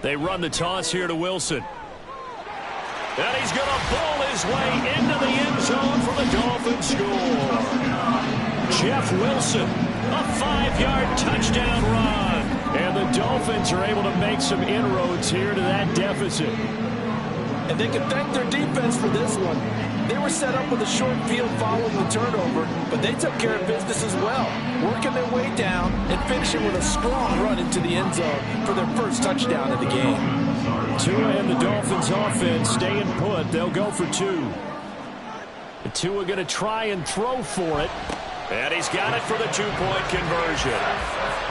They run the toss here to Wilson. And he's going to ball his way into the end zone for the Dolphins score. Jeff Wilson, a 5-yard touchdown run. And the Dolphins are able to make some inroads here to that deficit. And they can thank their defense for this one. They were set up with a short field following the turnover, but they took care of business as well, working their way down and finishing with a strong run into the end zone for their first touchdown of the game. Tua and the Dolphins offense staying put. They'll go for 2. Tua going to try and throw for it. And he's got it for the 2-point conversion.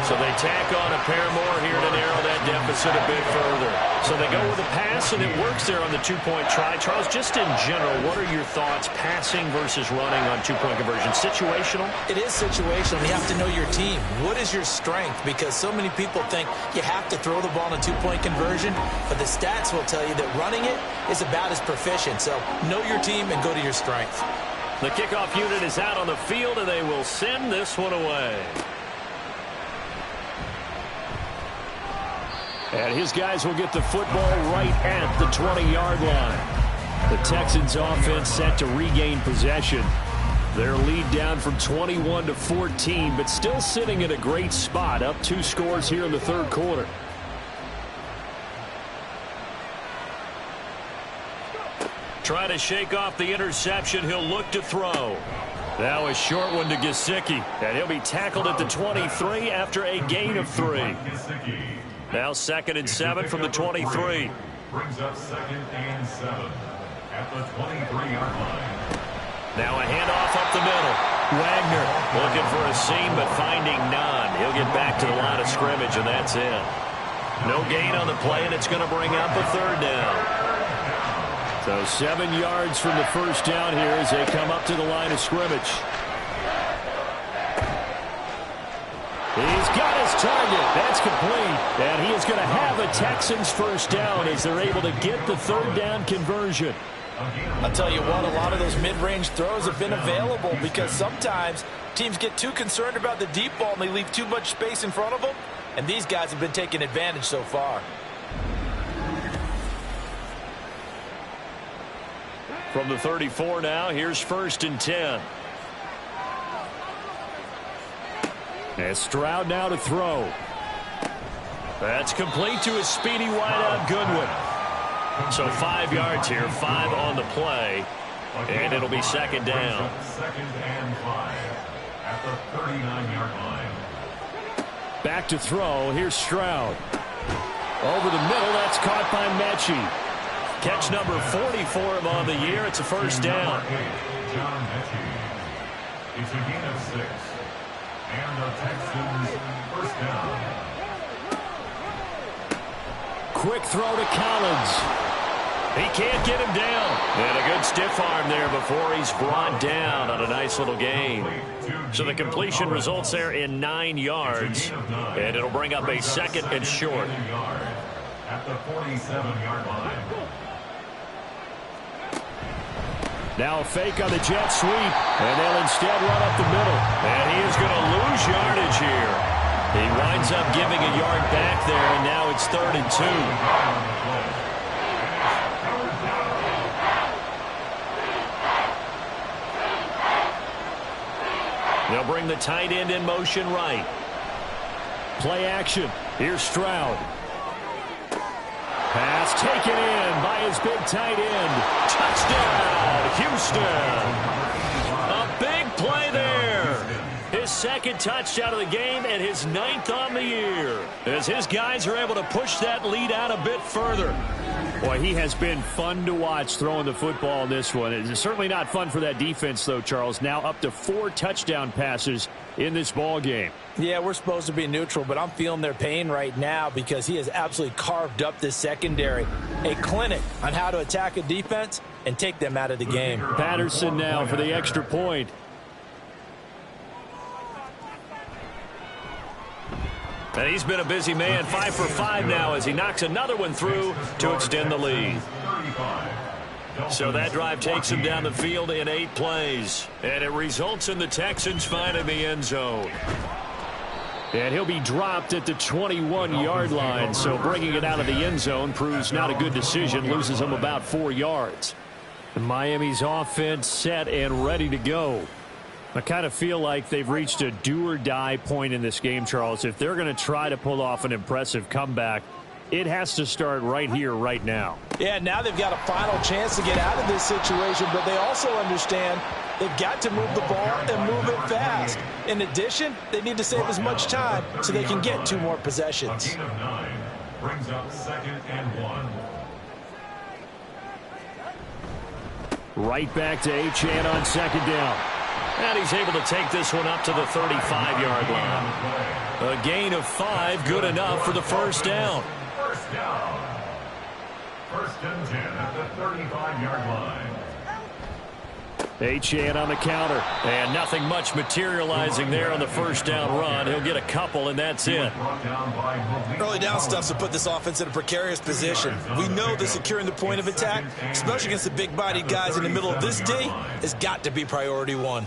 So they tack on a pair more here to narrow that deficit a bit further. So they go with a pass, and it works there on the 2-point try. Charles, just in general, what are your thoughts passing versus running on 2-point conversion? Situational? It is situational. You have to know your team. What is your strength? Because so many people think you have to throw the ball in a 2-point conversion, but the stats will tell you that running it is about as proficient. So know your team and go to your strength. The kickoff unit is out on the field, and they will send this one away. And his guys will get the football right at the 20-yard line. The Texans offense set to regain possession. Their lead down from 21 to 14, but still sitting in a great spot, up 2 scores here in the 3rd quarter. Try to shake off the interception. He'll look to throw. Now a short one to Gesicki, and he'll be tackled at the 23 after a gain of 3. Now 2nd and 7 from the 23. Brings up 2nd and 7 at the 23-yard line. Now a handoff up the middle. Wagner looking for a seam, but finding none. He'll get back to the line of scrimmage, and that's it. No gain on the play, and it's going to bring up a 3rd down. So 7 yards from the first down here as they come up to the line of scrimmage. He's got his target. That's complete. And he is going to have a Texans first down as they're able to get the 3rd down conversion. I'll tell you what, a lot of those mid-range throws have been available because sometimes teams get too concerned about the deep ball and they leave too much space in front of them. And these guys have been taking advantage so far. From the 34 now, here's 1st and 10. As Stroud now to throw. That's complete to his speedy wideout Goodwin. So 5 yards here, 5 on the play, and it'll be 2nd down. 2nd and 5 at the 39-yard line. Back to throw. Here's Stroud. Over the middle, that's caught by Mechie. Catch number 40 for him on the year. It's a first down. John Mechie. It's a gain of 6. And the Texans first down. Quick throw to Collins. He can't get him down. And a good stiff arm there before he's brought down on a nice little gain. So the completion results there in 9 yards. And it'll bring up a 2nd and short. At the 47-yard line. Now a fake on the jet sweep, and they'll instead run up the middle. And he is going to lose yardage here. He winds up giving a yard back there, and now it's 3rd and 2. They'll bring the tight end in motion right. Play action. Here's Stroud. Pass taken in by his big tight end. Touchdown, Houston. A big play there. His 2nd touchdown of the game and his 9th on the year. As his guys are able to push that lead out a bit further. Boy, he has been fun to watch throwing the football in this one. It's certainly not fun for that defense, though, Charles. Now up to 4 touchdown passes in this ball game. Yeah, we're supposed to be neutral, but I'm feeling their pain right now because he has absolutely carved up this secondary. A clinic on how to attack a defense and take them out of the game. Patterson now for the extra point. And he's been a busy man, 5 for 5 now as he knocks another one through to extend the lead. So that drive takes him down the field in 8 plays. And it results in the Texans finding the end zone. And he'll be dropped at the 21-yard line. So bringing it out of the end zone proves not a good decision. Loses him about 4 yards. And Miami's offense set and ready to go. I kind of feel like they've reached a do-or-die point in this game, Charles. If they're going to try to pull off an impressive comeback, it has to start right here, right now. Yeah, now they've got a final chance to get out of this situation, but they also understand they've got to move the ball and move it fast. In addition, they need to save as much time so they can get 2 more possessions. A gain of 9 brings up 2nd and 1. Right back to Achane on 2nd down. And he's able to take this one up to the 35-yard line. A gain of 5, good enough for the first down. First down. 1st and 10 at the 35-yard line. Achane on the counter. And nothing much materializing there on the first down run. He'll get a couple, and that's it. Early down stuff's to put this offense in a precarious position. We know that securing the point of attack, especially against the big-bodied guys in the middle of this D, has got to be priority 1.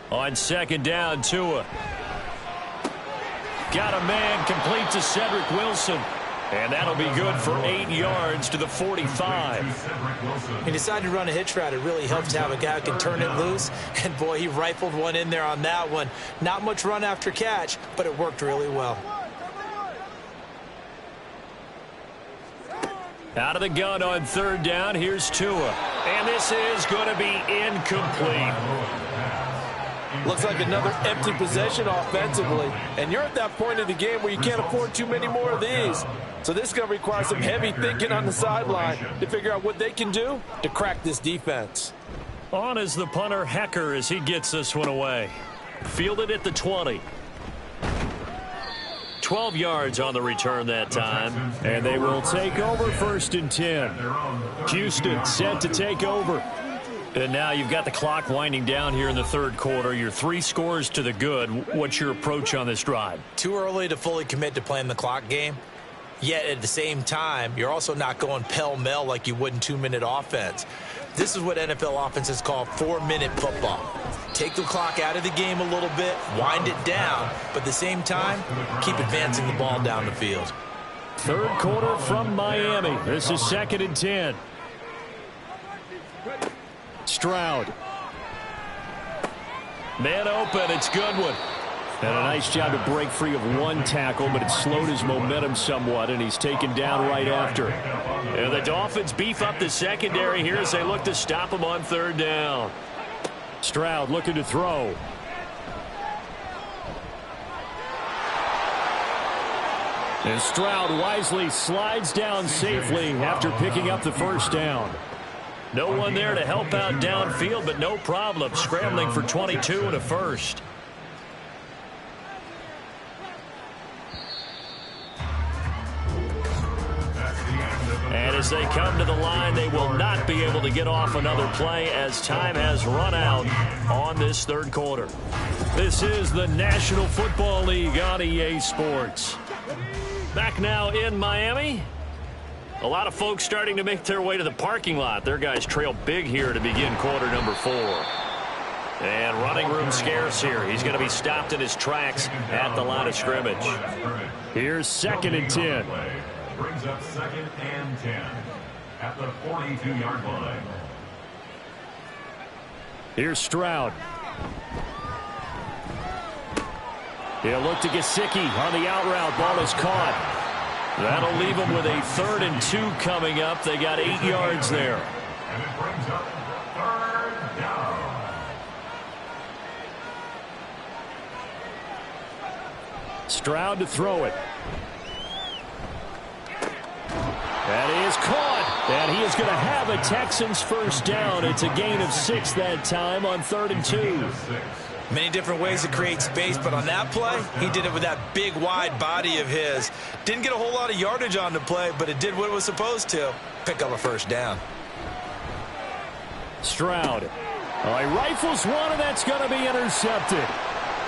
On 2nd down, Tua. Got a man complete to Cedric Wilson. And that'll be good for 8 yards to the 45. He decided to run a hitch route. It really helps to have a guy who can turn it loose. And, boy, he rifled one in there on that one. Not much run after catch, but it worked really well. Out of the gun on 3rd down, here's Tua. And this is going to be incomplete. Looks like another empty possession offensively. And you're at that point of the game where you can't afford too many more of these. So this is going to require some heavy thinking on the sideline to figure out what they can do to crack this defense. On is the punter, Hecker, as he gets this one away. Fielded at the 20. 12 yards on the return that time. And they will take over 1st and 10. Houston set to take over. And now you've got the clock winding down here in the 3rd quarter. You're 3 scores to the good. What's your approach on this drive? Too early to fully commit to playing the clock game. Yet at the same time, you're also not going pell-mell like you would in 2-minute offense. This is what NFL offenses call 4-minute football. Take the clock out of the game a little bit, wind it down, but at the same time, keep advancing the ball down the field. 3rd quarter from Miami. This is 2nd and 10. Stroud. Man open, it's Goodwin. And a nice job to break free of 1 tackle, but it slowed his momentum somewhat, and he's taken down right after. And the Dolphins beef up the secondary here as they look to stop him on 3rd down. Stroud looking to throw. And Stroud wisely slides down safely after picking up the 1st down. No one there to help out downfield, but no problem. Scrambling for 22 and a 1st. And as they come to the line, they will not be able to get off another play as time has run out on this 3rd quarter. This is the National Football League on EA Sports. Back now in Miami. A lot of folks starting to make their way to the parking lot. Their guys trail big here to begin quarter number 4. And running room scarce here. He's going to be stopped in his tracks at the line of scrimmage. Here's 2nd and 10. Brings up 2nd and 10 at the 42-yard line. Here's Stroud. He'll look to Gesicki on the out route. Ball is caught. That'll leave them with a 3rd and 2 coming up. They got 8 yards there. And it brings up 3rd down. Stroud to throw it. That is caught. And he is going to have a Texans 1st down. It's a gain of 6 that time on 3rd and 2. Many different ways to create space, but on that play, he did it with that big, wide body of his. Didn't get a whole lot of yardage on the play, but it did what it was supposed to. Pick up a 1st down. Stroud. He rifles one, and that's going to be intercepted.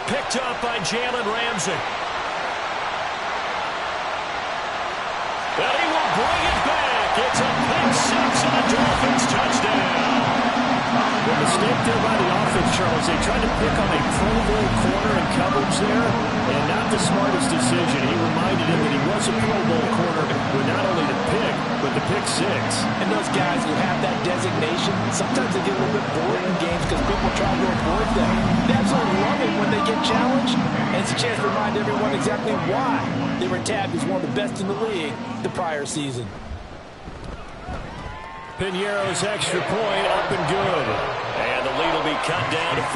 Picked up by Jalen Ramsey. And he will bring it back. It's a pick 6 and a Dolphins touchdown. The mistake there by the offense, Charles. They tried to pick on a Pro Bowl corner in coverage there, and not the smartest decision. He reminded him that he was a Pro Bowl corner with not only the pick, but the pick 6. And those guys who have that designation, sometimes they get a little bit bored in games because people try to avoid them. They absolutely love it when they get challenged, and it's a chance to remind everyone exactly why they were tagged as one of the best in the league the prior season. Piñeiro's extra point up and good. And the lead will be cut down to 14.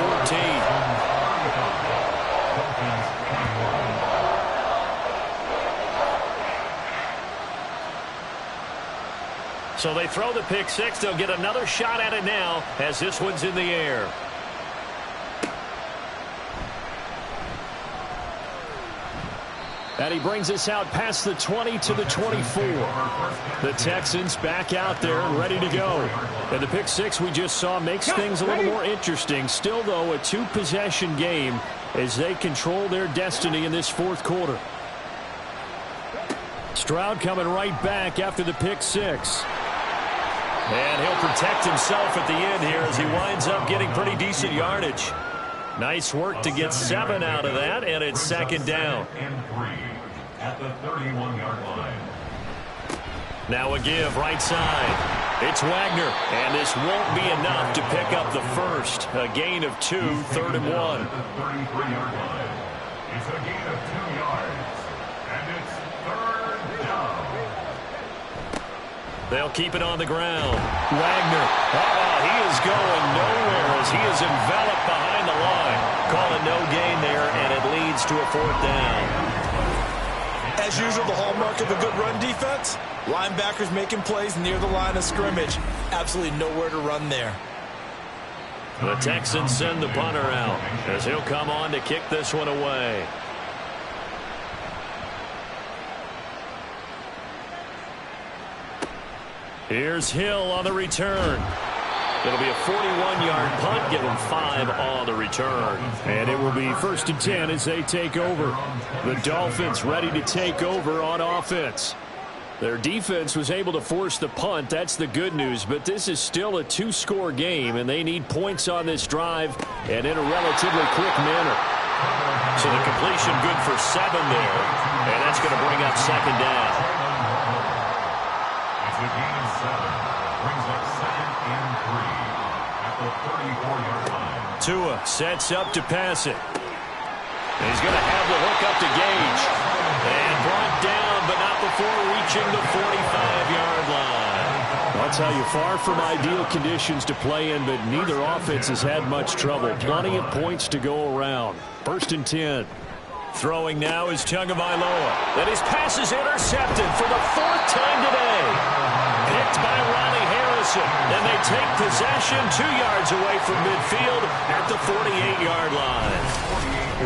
So they throw the pick 6. They'll get another shot at it now as this one's in the air. And he brings us out past the 20 to the 24. The Texans back out there and ready to go. And the pick 6 we just saw makes things a little more interesting. Still, though, a 2-possession game as they control their destiny in this 4th quarter. Stroud coming right back after the pick 6. And he'll protect himself at the end here as he winds up getting pretty decent yardage. Nice work to get 7 out of that, and it's 2nd down. And 3 at the 31-yard line. Now a give right side. It's Wagner, and this won't be enough to pick up the 1st. A gain of 2, 3rd and 1. At the 33-yard line. It's a gain of 2 yards, and it's 3rd down. They'll keep it on the ground. Wagner. He is going nowhere as he is enveloped behind the line. Call it no gain there, and it leads to a 4th down. As usual, the hallmark of a good run defense, linebackers making plays near the line of scrimmage. Absolutely nowhere to run there. The Texans send the punter out as he'll come on to kick this one away. Here's Hill on the return. It'll be a 41-yard punt, give him 5 on the return. And it will be 1st and 10 as they take over. The Dolphins ready to take over on offense. Their defense was able to force the punt. That's the good news. But this is still a 2-score game, and they need points on this drive and in a relatively quick manner. So the completion good for 7 there, and that's going to bring up 2nd down. It's a gain of 7. Brings up 2nd and 3 at the 34-yard line. Tua sets up to pass it. He's going to have the hook up to Gage. And brought down, but not before reaching the 45-yard line. I'll tell you, far from ideal conditions to play in, but neither offense has had much trouble. Plenty of points to go around. 1st and 10. Throwing now is Tagovailoa. And his pass is intercepted for the 4th time today. Picked by Ronnie Harrison. And they take possession 2 yards away from midfield at the 48-yard line.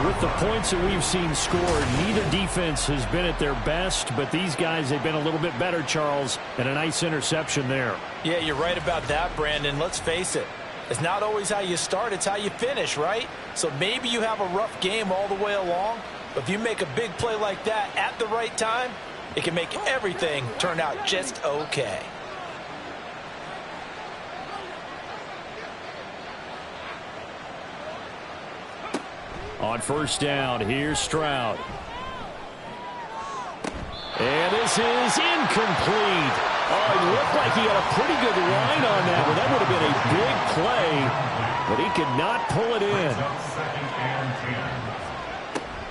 With the points that we've seen scored, neither defense has been at their best, but these guys, they've been a little bit better, Charles, and a nice interception there. Yeah, you're right about that, Brandon. Let's face it. It's not always how you start, it's how you finish, right? So maybe you have a rough game all the way along, but if you make a big play like that at the right time, it can make everything turn out just okay. On 1st down, here's Stroud. And this is incomplete. Oh, it looked like he had a pretty good line on that one. That would have been a big play, but he could not pull it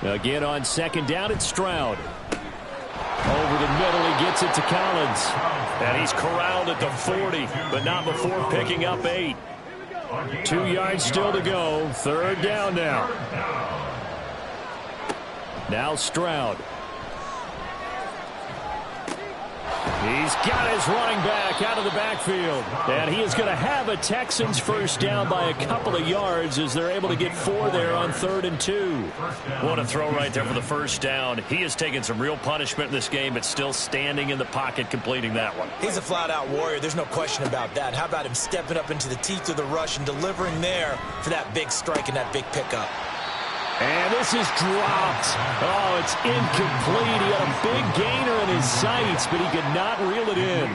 in. Again on 2nd down, it's Stroud. Over the middle, he gets it to Collins. And he's corralled at the 40, but not before picking up 8. 2 yards still to go. 3rd down now. Now Stroud. He's got his running back out of the backfield. And he is going to have a Texans 1st down by a couple of yards as they're able to get 4 there on 3rd and 2. What a throw right there for the 1st down. He has taken some real punishment in this game, but still standing in the pocket completing that one. He's a flat-out warrior. There's no question about that. How about him stepping up into the teeth of the rush and delivering there for that big strike and that big pickup? And this is dropped. Oh, it's incomplete. He had a big gainer in his sights, but he could not reel it in.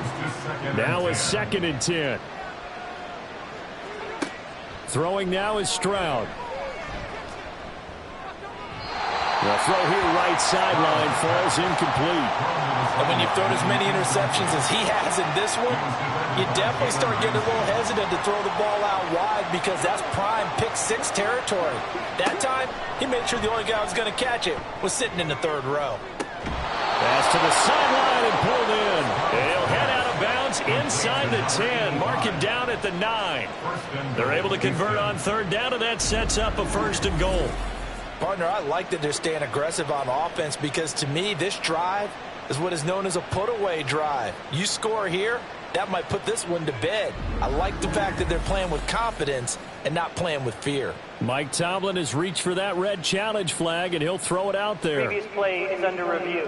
Now a 2nd and 10. Throwing now is Stroud. The throw here right sideline falls incomplete. And when you've thrown as many interceptions as he has in this one, you definitely start getting a little hesitant to throw the ball out wide because that's prime pick-6 territory. That time, he made sure the only guy who was going to catch it was sitting in the 3rd row. Pass to the sideline and pulled in. He'll head out of bounds inside the 10. Mark him down at the 9. They're able to convert on 3rd down, and that sets up a 1st and goal. Partner, I like that they're staying aggressive on offense because to me, this drive is what is known as a put-away drive. You score here, that might put this one to bed. I like the fact that they're playing with confidence and not playing with fear. Mike Tomlin has reached for that red challenge flag, and he'll throw it out there. Previous play is under review.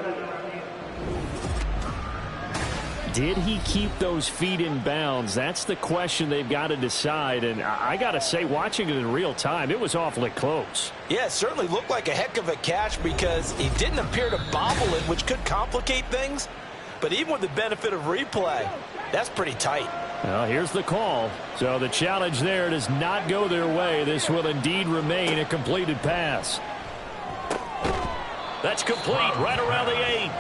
Did he keep those feet in bounds? That's the question they've got to decide. And I got to say, watching it in real time, it was awfully close. Yeah, it certainly looked like a heck of a catch because he didn't appear to bobble it, which could complicate things. But even with the benefit of replay, that's pretty tight. Well, here's the call. So the challenge there does not go their way. This will indeed remain a completed pass. That's complete right around the 8.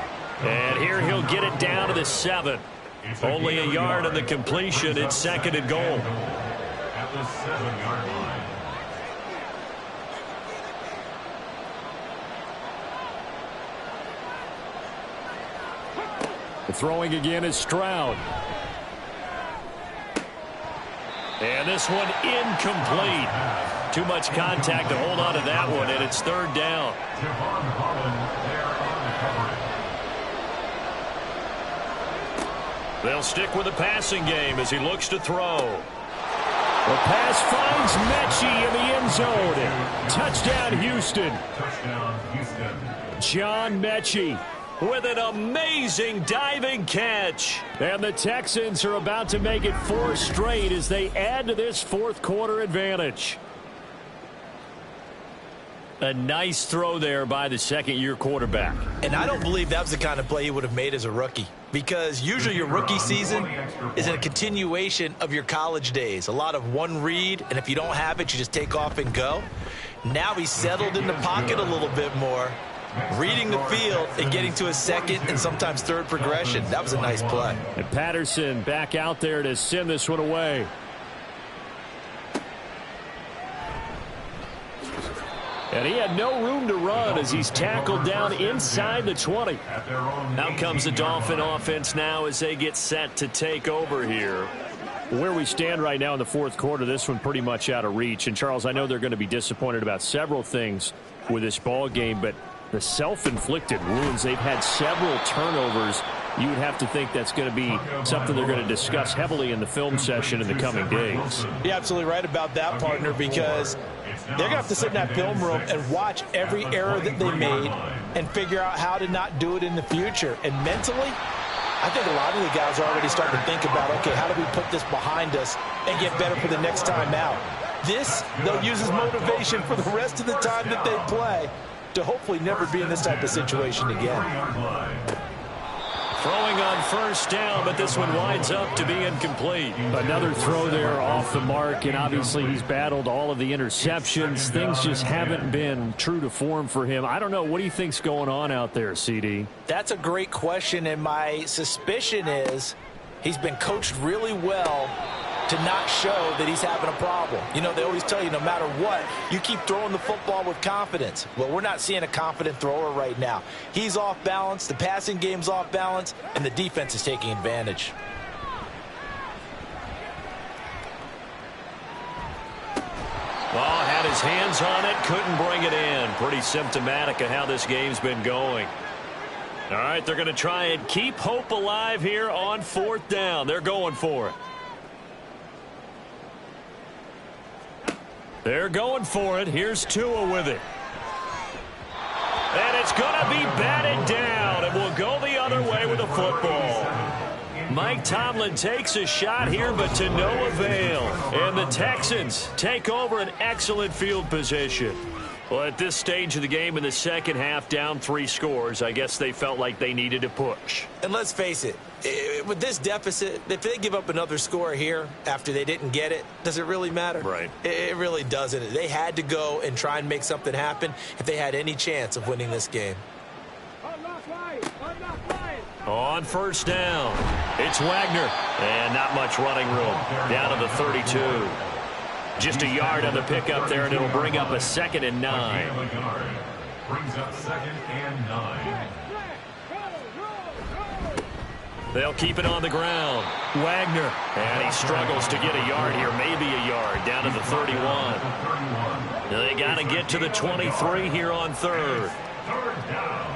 And here he'll get it down to the 7. Only a yard on the completion. It's 2nd and goal. At the 7-yard line. Throwing again is Stroud. And this one incomplete. Too much contact to hold on to that one, and it's third down. They'll stick with the passing game as he looks to throw. The pass finds Mechie in the end zone. Touchdown, Houston. John Mechie with an amazing diving catch. And the Texans are about to make it 4 straight as they add to this fourth quarter advantage. A nice throw there by the second-year quarterback. And I don't believe that was the kind of play he would have made as a rookie, because usually your rookie season is a continuation of your college days. A lot of one read, and if you don't have it, you just take off and go. Now he's settled in the pocket a little bit more, reading the field and getting to a second and sometimes third progression. That was a nice play. And Patterson back out there to send this one away. And he had no room to run as he's tackled down inside the 20. Out comes the Dolphin offense now as they get set to take over here. Where we stand right now in the fourth quarter, this one pretty much out of reach. And, Charles, I know they're going to be disappointed about several things with this ball game, but the self-inflicted wounds, they've had several turnovers. You would have to think that's going to be something they're going to discuss heavily in the film session in the coming days. You're absolutely right about that, partner, because they're going to have to sit in that film room and watch every error that they made and figure out how to not do it in the future. And mentally, I think a lot of the guys are already starting to think about, okay, how do we put this behind us and get better for the next time out? This, they'll use as motivation for the rest of the time that they play to hopefully never be in this type of situation again. Throwing on first down, but this one winds up to be incomplete. Another throw there off the mark, and obviously he's battled all of the interceptions. Things just haven't been true to form for him. I don't know. What do you think's going on out there, CD? That's a great question, and my suspicion is he's been coached really well to not show that he's having a problem. You know, they always tell you no matter what, you keep throwing the football with confidence. Well, we're not seeing a confident thrower right now. He's off balance, the passing game's off balance, and the defense is taking advantage. Oh, had his hands on it, couldn't bring it in. Pretty symptomatic of how this game's been going. All right, they're going to try and keep hope alive here on fourth down. They're going for it. They're going for it. Here's Tua with it. And it's going to be batted down, and we'll go the other way with the football. Mike Tomlin takes a shot here, but to no avail. And the Texans take over an excellent field position. Well, at this stage of the game in the second half, down 3 scores, I guess they felt like they needed to push. And let's face it, with this deficit, if they give up another score here after they didn't get it, does it really matter? Right. It really doesn't. They had to go and try and make something happen if they had any chance of winning this game. On first down, it's Wagner. And not much running room. Down to the 32. Just a yard on the pickup there, and it'll bring up a 2nd and 9. Brings up 2nd and 9. They'll keep it on the ground. Wagner. And he struggles to get a yard here, maybe a yard, down to the 31. They got to get to the 23 here on third. Third down.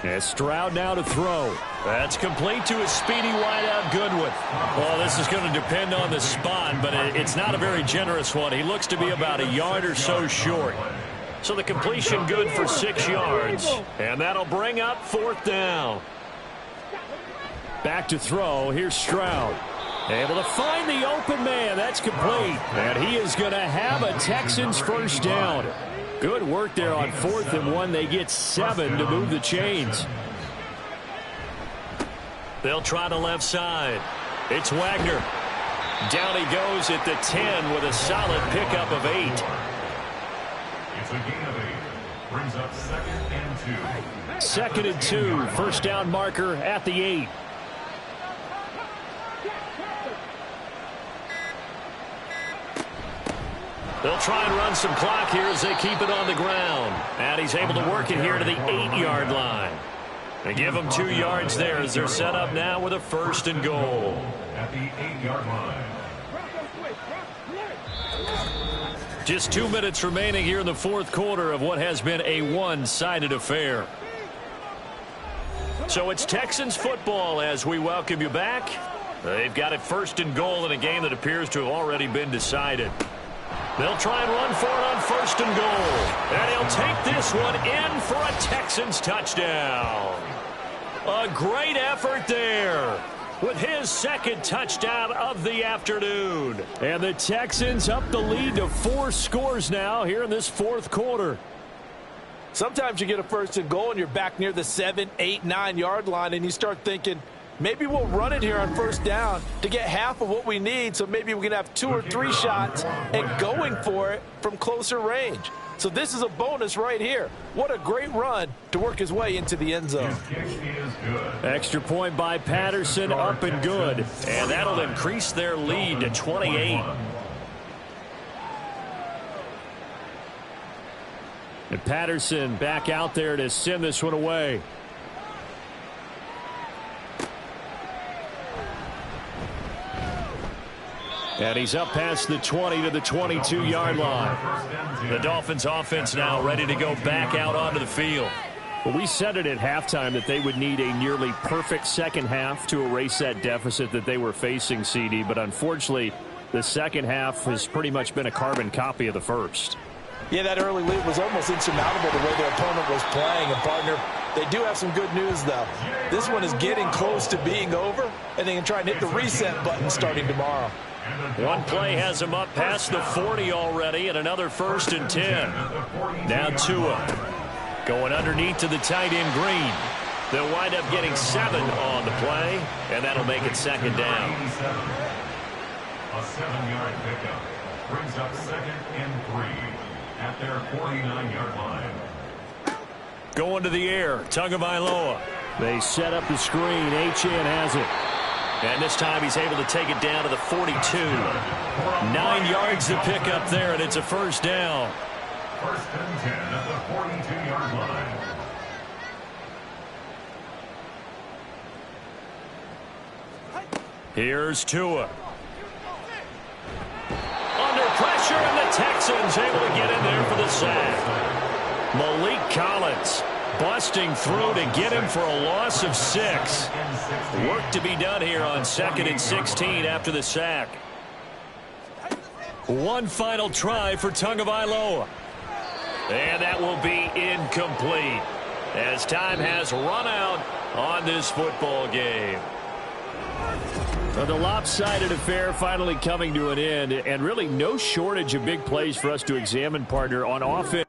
And Stroud now to throw. That's complete to a speedy wideout Goodwin. Well, this is going to depend on the spot, but it's not a very generous one. He looks to be about a yard or so short. So the completion good for 6 yards. And that'll bring up 4th down. Back to throw. Here's Stroud. Able to find the open man. That's complete. And he is going to have a Texans first down. Good work there on 4th and 1. They get 7 to move the chains. They'll try the left side. It's Wagner. Down he goes at the 10 with a solid pickup of 8. It's a gain of 8. Brings up 2nd and 2. 2nd and 2. First down marker at the 8. They'll try and run some clock here as they keep it on the ground. And he's able to work it here to the 8-yard line. They give him 2 yards there as they're set up now with a 1st and goal. At the 8-yard line. Just 2 minutes remaining here in the 4th quarter of what has been a one-sided affair. So it's Texans football as we welcome you back. They've got it 1st and goal in a game that appears to have already been decided. They'll try and run for it on 1st and goal. And he'll take this one in for a Texans touchdown. A great effort there with his 2nd touchdown of the afternoon. And the Texans up the lead to 4 scores now here in this 4th quarter. Sometimes you get a 1st and goal and you're back near the 7, 8, 9-yard line and you start thinking, maybe we'll run it here on 1st down to get half of what we need, so maybe we can have 2 or 3 shots and going for it from closer range. So this is a bonus right here. What a great run to work his way into the end zone. Extra point by Patterson, up and good. And that'll increase their lead to 28. And Patterson back out there to send this one away. And he's up past the 20 to the 22-yard line. The Dolphins offense now ready to go back out onto the field. Well, we said it at halftime that they would need a nearly perfect second half to erase that deficit that they were facing, CD. But unfortunately, the second half has pretty much been a carbon copy of the first. Yeah, that early lead was almost insurmountable the way their opponent was playing. And, partner, they do have some good news, though. This one is getting close to being over, and they can try and hit the reset button starting tomorrow. One play has him up past the 40 already, and another 1st and 10. Now Tua going underneath to the tight end Green. They'll wind up getting 7 on the play, and that'll make it 2nd down. A 7-yard pickup brings up 2nd and 3 at their 49-yard line. Going to the air, Tagovailoa. They set up the screen. Achane has it. And this time he's able to take it down to the 42. 9 yards to pick up there, and it's a 1st down. 1st and 10 at the 42-yard line. Here's Tua. Under pressure, and the Texans able to get in there for the sack. Malik Collins busting through to get him for a loss of 6. Work to be done here on 2nd and 16 after the sack. One final try for Tagovailoa. And that will be incomplete as time has run out on this football game. Well, the lopsided affair finally coming to an end, and really no shortage of big plays for us to examine, partner, on offense.